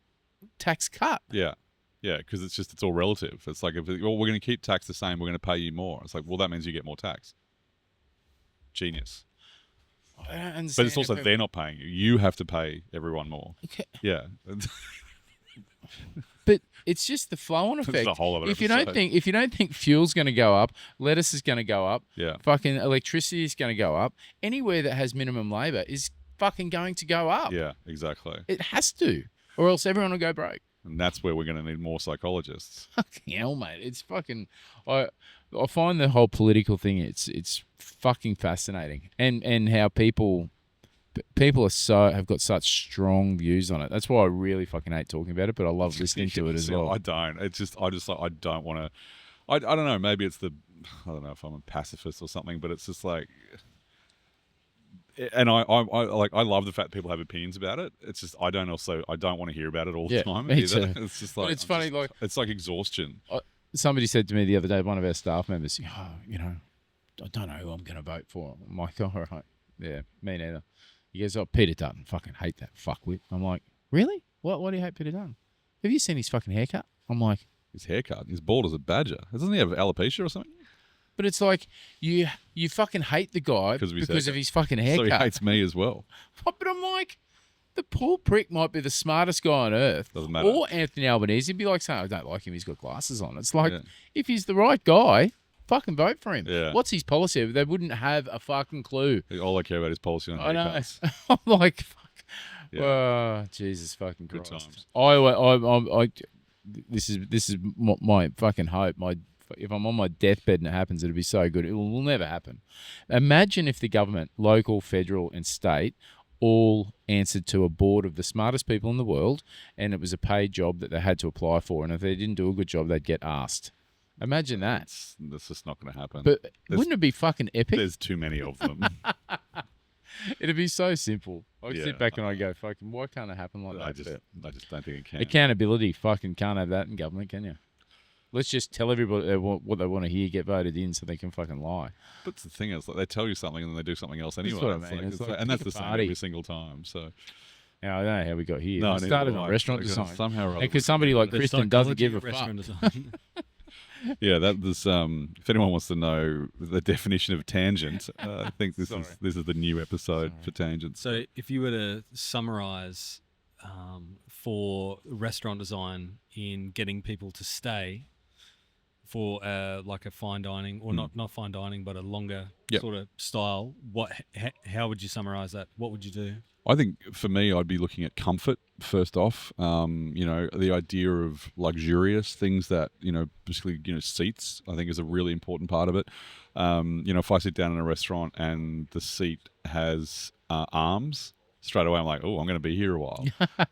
tax cut. Yeah. Yeah, because it's all relative. It's like, we're going to keep tax the same, we're going to pay you more. It's like, well, that means you get more tax. Genius. I don't understand. But it's also they're not paying you. You have to pay everyone more. Okay. Yeah. But it's just the flow-on effect. That's the whole of it. If you don't think fuel's going to go up, lettuce is going to go up, fucking electricity is going to go up, anywhere that has minimum labour is fucking going to go up. Yeah, exactly. It has to, or else everyone will go broke. And that's where we're going to need more psychologists. Fucking hell, mate. It's fucking... I find the whole political thing, it's fucking fascinating. And how people have got such strong views on it. That's why I really fucking hate talking about it, but I love listening to it as well. I don't. It's just, I don't want to... I don't know. Maybe it's I don't know if I'm a pacifist or something, but it's just like... And I love the fact that people have opinions about it. It's just I don't want to hear about it all the time either. It's just like it's funny, it's like exhaustion. Somebody said to me the other day, one of our staff members, I don't know who I'm going to vote for. I'm like, all right, yeah, me neither. He goes, oh, Peter Dutton, fucking hate that fuckwit. I'm like, really? Why do you hate Peter Dutton? Have you seen his fucking haircut? I'm like, his haircut, he's bald as a badger. Doesn't he have alopecia or something? But it's like you fucking hate the guy because of his fucking haircut. So he hates me as well. But I'm like, the poor prick might be the smartest guy on earth. Doesn't matter. Or Anthony Albanese. He'd be like saying, I don't like him, he's got glasses on. It's like, if he's the right guy, fucking vote for him. Yeah. What's his policy? They wouldn't have a fucking clue. All I care about is policy on haircuts. I know. I'm like, fuck. Yeah. Oh, Jesus fucking Christ. Good times. This is my fucking hope. If I'm on my deathbed and it happens, it'll be so good. It will never happen. Imagine if the government, local, federal, and state, all answered to a board of the smartest people in the world, and it was a paid job that they had to apply for. And if they didn't do a good job, they'd get asked. Imagine that. That's just not going to happen. But wouldn't it be fucking epic? There's too many of them. It'd be so simple. I sit back and I go, fucking, why can't it happen like that? I just don't think it can. Accountability, fucking can't have that in government, can you? Let's just tell everybody what they want to hear, get voted in, so they can fucking lie. But the thing is, like, they tell you something and then they do something else anyway. That's what I mean. And that's the same every single time. So, now, I don't know how we got here. No, we started on restaurant design somehow, because somebody like Kristen doesn't give a fuck. Yeah, that was. If anyone wants to know the definition of tangent, I think this is the new episode for tangents. So, if you were to summarize for restaurant design in getting people to stay for like a fine dining, or not fine dining, but a longer sort of style, how would you summarize that? What would you do? I think for me, I'd be looking at comfort first off. The idea of luxurious things that, basically, seats, I think is a really important part of it. If I sit down in a restaurant and the seat has arms, straight away I'm like, oh, I'm going to be here a while.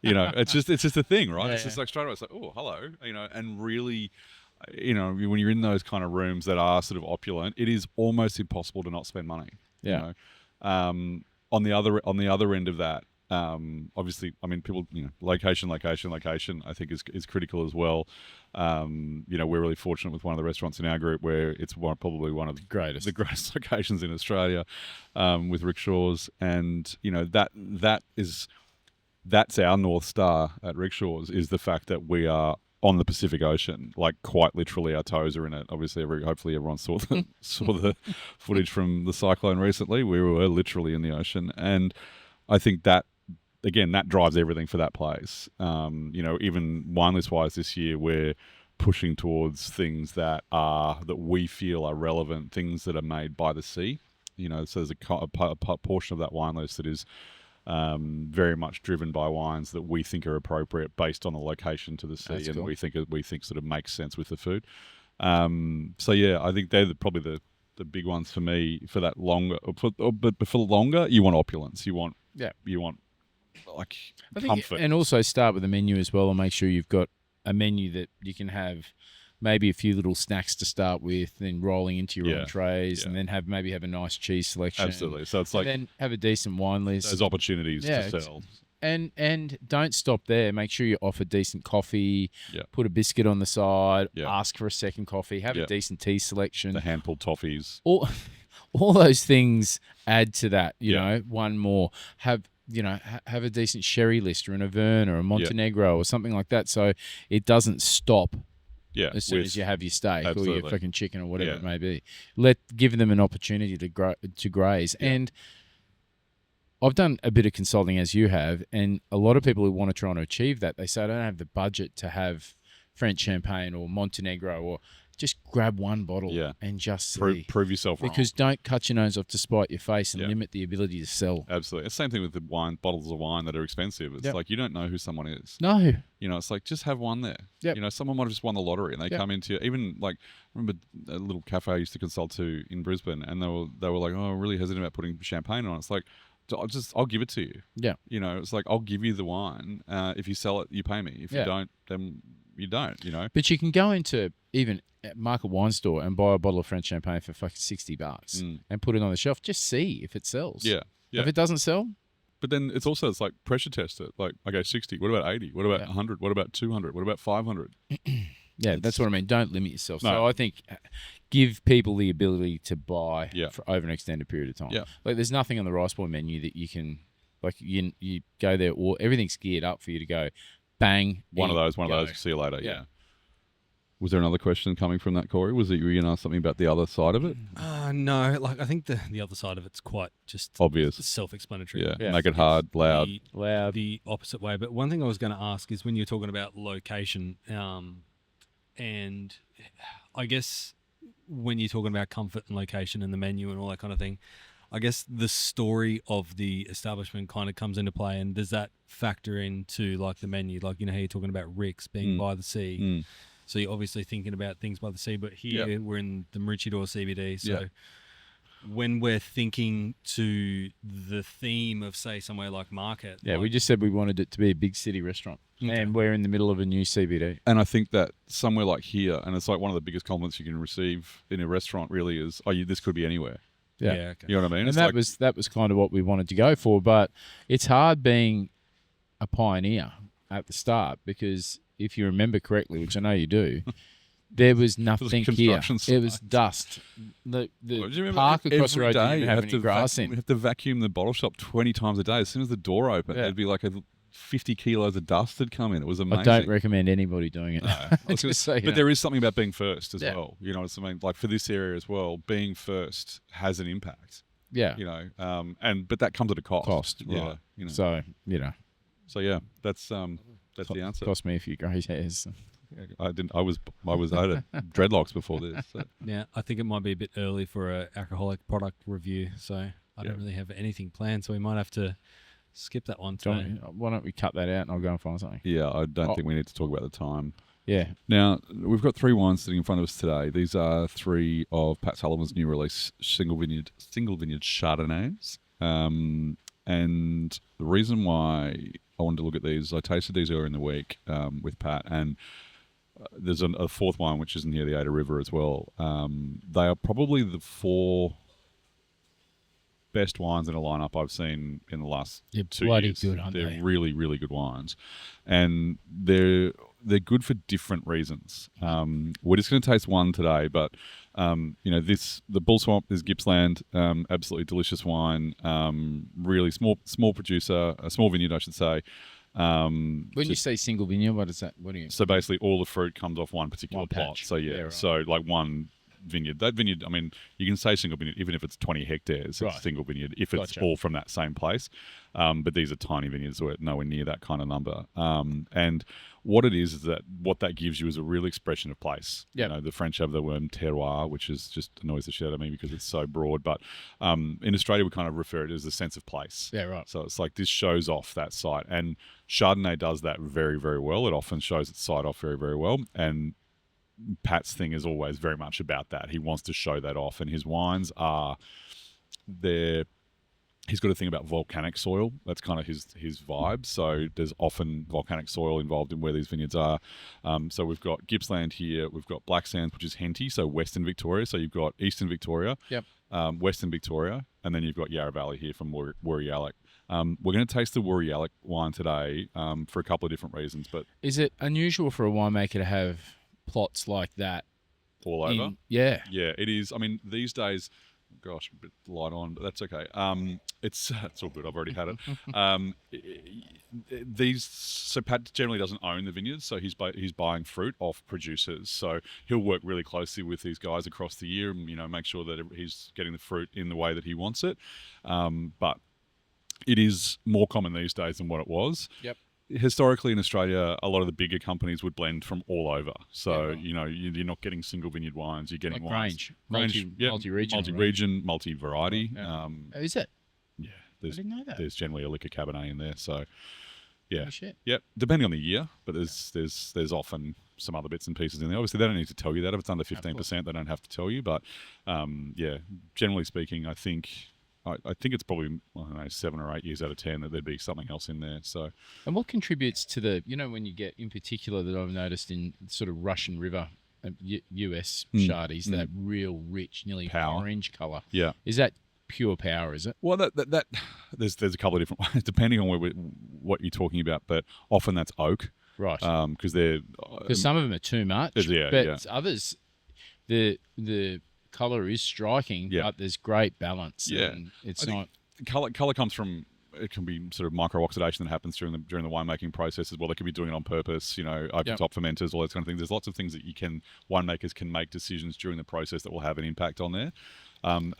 It's just a thing, right? It's just like straight away it's like, oh, hello, and really, when you're in those kind of rooms that are sort of opulent, it is almost impossible to not spend money. Yeah. On the other end of that, obviously, I mean, people, location, I think is critical as well. We're really fortunate with one of the restaurants in our group where it's probably one of the greatest locations in Australia, with Rickshaws, and that's our North Star at Rickshaws, is the fact that we are on the Pacific Ocean, like quite literally our toes are in it. Obviously, hopefully everyone saw the footage from the cyclone recently. We were literally in the ocean, and I think that, again, that drives everything for that place. Even wine list wise this year, we're pushing towards things that we feel are relevant, things that are made by the sea. So there's a portion of that wine list that is very much driven by wines that we think are appropriate based on the location to the sea. That's cool. we think sort of makes sense with the food. I think they're probably the big ones for me for that longer. But for longer, you want opulence. You want like comfort, and also start with the menu as well, and make sure you've got a menu that you can have. Maybe a few little snacks to start with, then rolling into your entrees, and then have a nice cheese selection. Absolutely. So it's like, and then have a decent wine list. Those opportunities to sell. And don't stop there. Make sure you offer decent coffee. Yeah. Put a biscuit on the side. Yeah. Ask for a second coffee. Have a decent tea selection. The hand-pulled toffees. All those things add to that. You know, one more. Have a decent sherry list, or an Auvergne or a Montenegro or something like that. So it doesn't stop. Yeah, as soon as you have your steak or your fucking chicken or whatever it may be, give them an opportunity to graze. Yeah. And I've done a bit of consulting, as you have, and a lot of people who want to try and achieve that, they say I don't have the budget to have French champagne or Montenegro, or just grab one bottle and just see. Prove yourself wrong. Because don't cut your nose off to spite your face and limit the ability to sell. Absolutely. It's the same thing with the bottles of wine that are expensive. It's like, you don't know who someone is. No. It's like, just have one there. Yep. Someone might have just won the lottery and they come into, even like, I remember a little cafe I used to consult to in Brisbane, and they were like, oh, I'm really hesitant about putting champagne on. It's like, I'll give it to you. Yeah. It's like, I'll give you the wine. If you sell it, you pay me. If you don't, then you don't, But you can go into even Market Wine Store and buy a bottle of French champagne for fucking $60 and put it on the shelf. Just see if it sells. Yeah. If it doesn't sell. But then it's like pressure test it. Like, okay, 60. What about 80? What about 100? What about 200? What about 500? That's what I mean. Don't limit yourself. No. So I think give people the ability to buy for over an extended period of time. Yeah. Like, there's nothing on the rice boy menu that you can, like, you go there, or everything's geared up for you to go, bang. One of those. See you later. Yeah. Was there another question coming from that, Corey? Was it you were going to ask something about the other side of it? No. Like, I think the other side of it's quite just obvious, self-explanatory. Yeah. Make it hard, loud. The opposite way. But one thing I was going to ask is when you're talking about location, and I guess when you're talking about comfort and location and the menu and all that kind of thing, I guess the story of the establishment kind of comes into play. And does that factor into like the menu? Like, how you're talking about Rick's being by the sea. So you're obviously thinking about things by the sea, but here we're in the Maroochydore CBD. So when we're thinking to the theme of, say, somewhere like Market. Yeah, we just said we wanted it to be a big city restaurant. Okay. And we're in the middle of a new CBD. And I think that somewhere like here, and it's like one of the biggest compliments you can receive in a restaurant really is, this could be anywhere. Yeah. Okay. You know what I mean? And that was kind of what we wanted to go for, but it's hard being a pioneer at the start, because if you remember correctly, which I know you do, there was nothing here. It was dust. The park across the road didn't have any grass in. We have to vacuum the bottle shop 20 times a day. As soon as the door opened, there'd be like a 50 kilos of dust had come in. It was amazing. I don't recommend anybody doing it. No. But there is something about being first as well. You know what I mean? Like for this area as well, being first has an impact. Yeah. You know, but that comes at a cost. Right. Yeah. You know. So, you know. So yeah, that's the answer. Cost me a few grey hairs. I had dreadlocks before this. So. Yeah, I think it might be a bit early for a alcoholic product review, so I don't really have anything planned, so we might have to skip that one today. Why don't we cut that out and I'll go and find something? Yeah, I don't think we need to talk about the time. Yeah. Now, we've got 3 wines sitting in front of us today. These are 3 of Pat Sullivan's new release single vineyard Chardonnays. And the reason why I wanted to look at these, I tasted these earlier in the week with Pat, and there's a 4th wine which is near the Ada River as well. They are probably the 4 best wines in a lineup I've seen in the last 2 years. Good, aren't they're really, really good wines, and they're good for different reasons. We're just going to taste one today, but you know, the Bull Swamp is Gippsland, absolutely delicious wine. Really small producer, a small vineyard, I should say. When you say single vineyard, what is that? What do you? So basically, all the fruit comes off one particular plot. Patch. So Right. so like one vineyard. That vineyard, I mean, you can say single vineyard even if it's 20 hectares. Right. It's single vineyard if it's all from that same place. But these are tiny vineyards, so we're nowhere near that kind of number. And what it is that what that gives you is a real expression of place. Yep. You know, the French have the word terroir, which is just annoys the shit out of me because it's so broad. But in Australia, we kind of refer to it as the sense of place. Yeah, right. So it's like this shows off that site. And Chardonnay does that very, very well. It often shows its site off very, very well. And Pat's thing is always very much about that. He wants to show that off. And his wines are there. He's got a thing about volcanic soil. That's kind of his vibe. So there's often volcanic soil involved in where these vineyards are. So we've got Gippsland here. We've got Black Sands, which is Henty, so Western Victoria. So you've got Eastern Victoria, Western Victoria, and then you've got Yarra Valley here from Wurrialek. We're going to taste the Wurrialek wine today for a couple of different reasons. But is it unusual for a winemaker to have plots like that all over? Yeah, it is. I mean, these days, gosh, a bit light on, but that's okay. It's all good. I've already had it. So Pat generally doesn't own the vineyards, so he's buying fruit off producers. So he'll work really closely with these guys across the year, and make sure that he's getting the fruit in the way that he wants it. But it is more common these days than what it was. Yep. Historically in Australia, a lot of the bigger companies would blend from all over. So, you're not getting single vineyard wines. You're getting like wines. Multi-region. Multi-variety. Is it? Yeah. I didn't know that. There's generally a liquor Cabernet in there. So, yeah. Oh, shit. Yep. Depending on the year, but there's often some other bits and pieces in there. Obviously, they don't need to tell you that. If it's under 15%, they don't have to tell you. But, generally speaking, I think it's probably 7 or 8 years out of 10 that there'd be something else in there. So, and what contributes to the when you get in particular that I've noticed in sort of Russian River, US Chardis, that real rich, nearly orange color. Yeah, is that pure power? Is it? Well, that there's a couple of different ways depending on what you're talking about, but often that's oak, right? Because some of them are too much. But others, the color is striking, but there's great balance. Yeah, and it's not color comes from. It can be sort of micro oxidation that happens during the winemaking process as well. They could be doing it on purpose, open top fermenters, all those kind of things. There's lots of things that winemakers can make decisions during the process that will have an impact on there.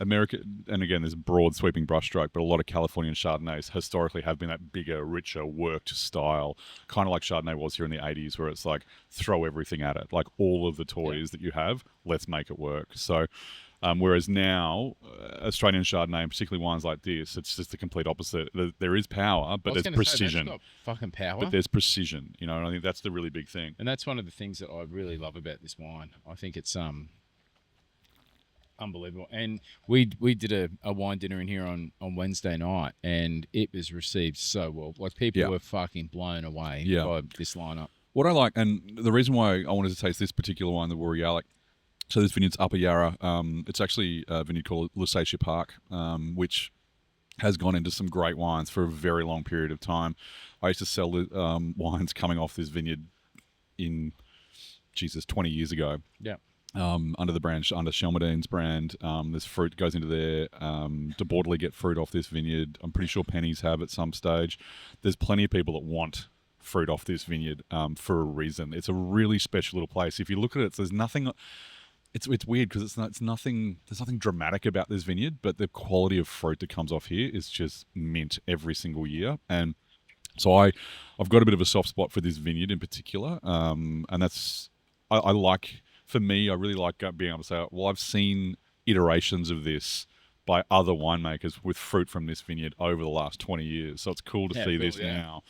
America, and again, there's a broad sweeping brushstroke, but a lot of Californian Chardonnays historically have been that bigger, richer, worked style, kind of like Chardonnay was here in the 80s, where it's like throw everything at it, like all of the toys that you have, let's make it work. So, whereas now, Australian Chardonnay, and particularly wines like this, it's just the complete opposite. There is power, but there's precision. That's not fucking power. But there's precision, and I think that's the really big thing. And that's one of the things that I really love about this wine. I think it's unbelievable. And we did a wine dinner in here on Wednesday night, and it was received so well. Like, people were fucking blown away by this lineup. What I like, and the reason why I wanted to taste this particular wine, the Wurrialek, so this vineyard's Upper Yarra. It's actually a vineyard called Lusatia Park, which has gone into some great wines for a very long period of time. I used to sell wines coming off this vineyard 20 years ago. Yeah. under the brand, under Shelmadine's brand. There's fruit goes into there. De Bordeley get fruit off this vineyard. I'm pretty sure Pennies have at some stage. There's plenty of people that want fruit off this vineyard for a reason. It's a really special little place. If you look at it, there's nothing. It's weird because it's nothing. There's nothing dramatic about this vineyard, but the quality of fruit that comes off here is just mint every single year. And so I've got a bit of a soft spot for this vineyard in particular, and that's I like. For me, I really like being able to say, well, I've seen iterations of this by other winemakers with fruit from this vineyard over the last 20 years. So it's cool to see this now.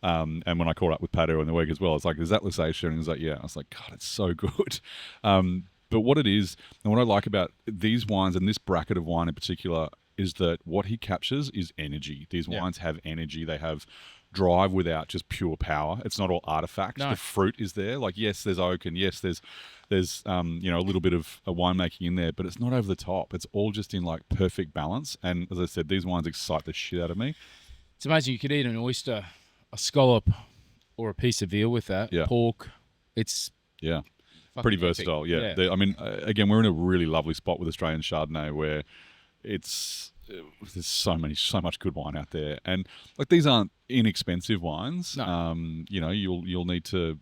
And when I caught up with Pato in the week as well, it's like, is that Lusatia? And he's like, yeah. I was like, God, it's so good. But what it is, and what I like about these wines and this bracket of wine in particular, is that what he captures is energy. These wines have energy. They have drive without just pure power. It's not all artifacts. No. The fruit is there. Like, yes, there's oak, and yes, there's a little bit of a winemaking in there, but it's not over the top. It's all just in like perfect balance. And as I said, these wines excite the shit out of me. It's amazing. You could eat an oyster, a scallop, or a piece of veal with that. Yeah. Pork. It's pretty versatile. Yeah. I mean, again, we're in a really lovely spot with Australian Chardonnay where there's so much good wine out there, and like these aren't inexpensive wines. No. You'll need to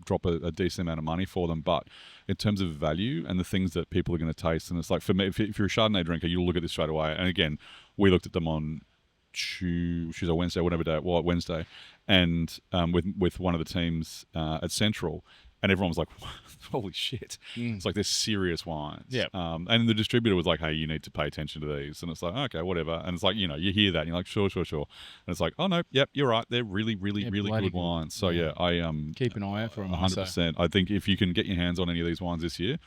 drop a decent amount of money for them, but in terms of value and the things that people are going to taste, and it's like for me, if you're a Chardonnay drinker, you'll look at this straight away. And again, we looked at them on Tuesday or Wednesday, whatever day it was, Wednesday, and with one of the teams at Central. And everyone was like, holy shit. It's like, they're serious wines. Yeah. And the distributor was like, hey, you need to pay attention to these. And it's like, okay, whatever. And it's like, you hear that and you're like, sure. And it's like, oh, no, yep, you're right. They're really, really, really good wines. So, I keep an eye out for them. 100%. I think if you can get your hands on any of these wines this year,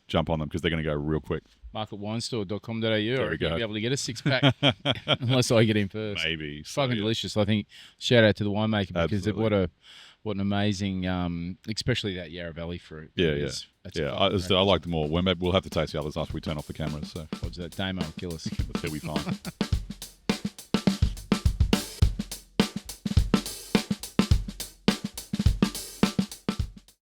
jump on them because they're going to go real quick. Marketwinestore.com.au. Or you'll be able to get a 6-pack unless I get in first. Maybe. Fucking delicious. I think shout out to the winemaker because what an amazing, especially that Yarra Valley fruit. Yeah. I like them all. We'll have to taste the others after we turn off the cameras. So what's that? Damo will kill us. It'll be fine.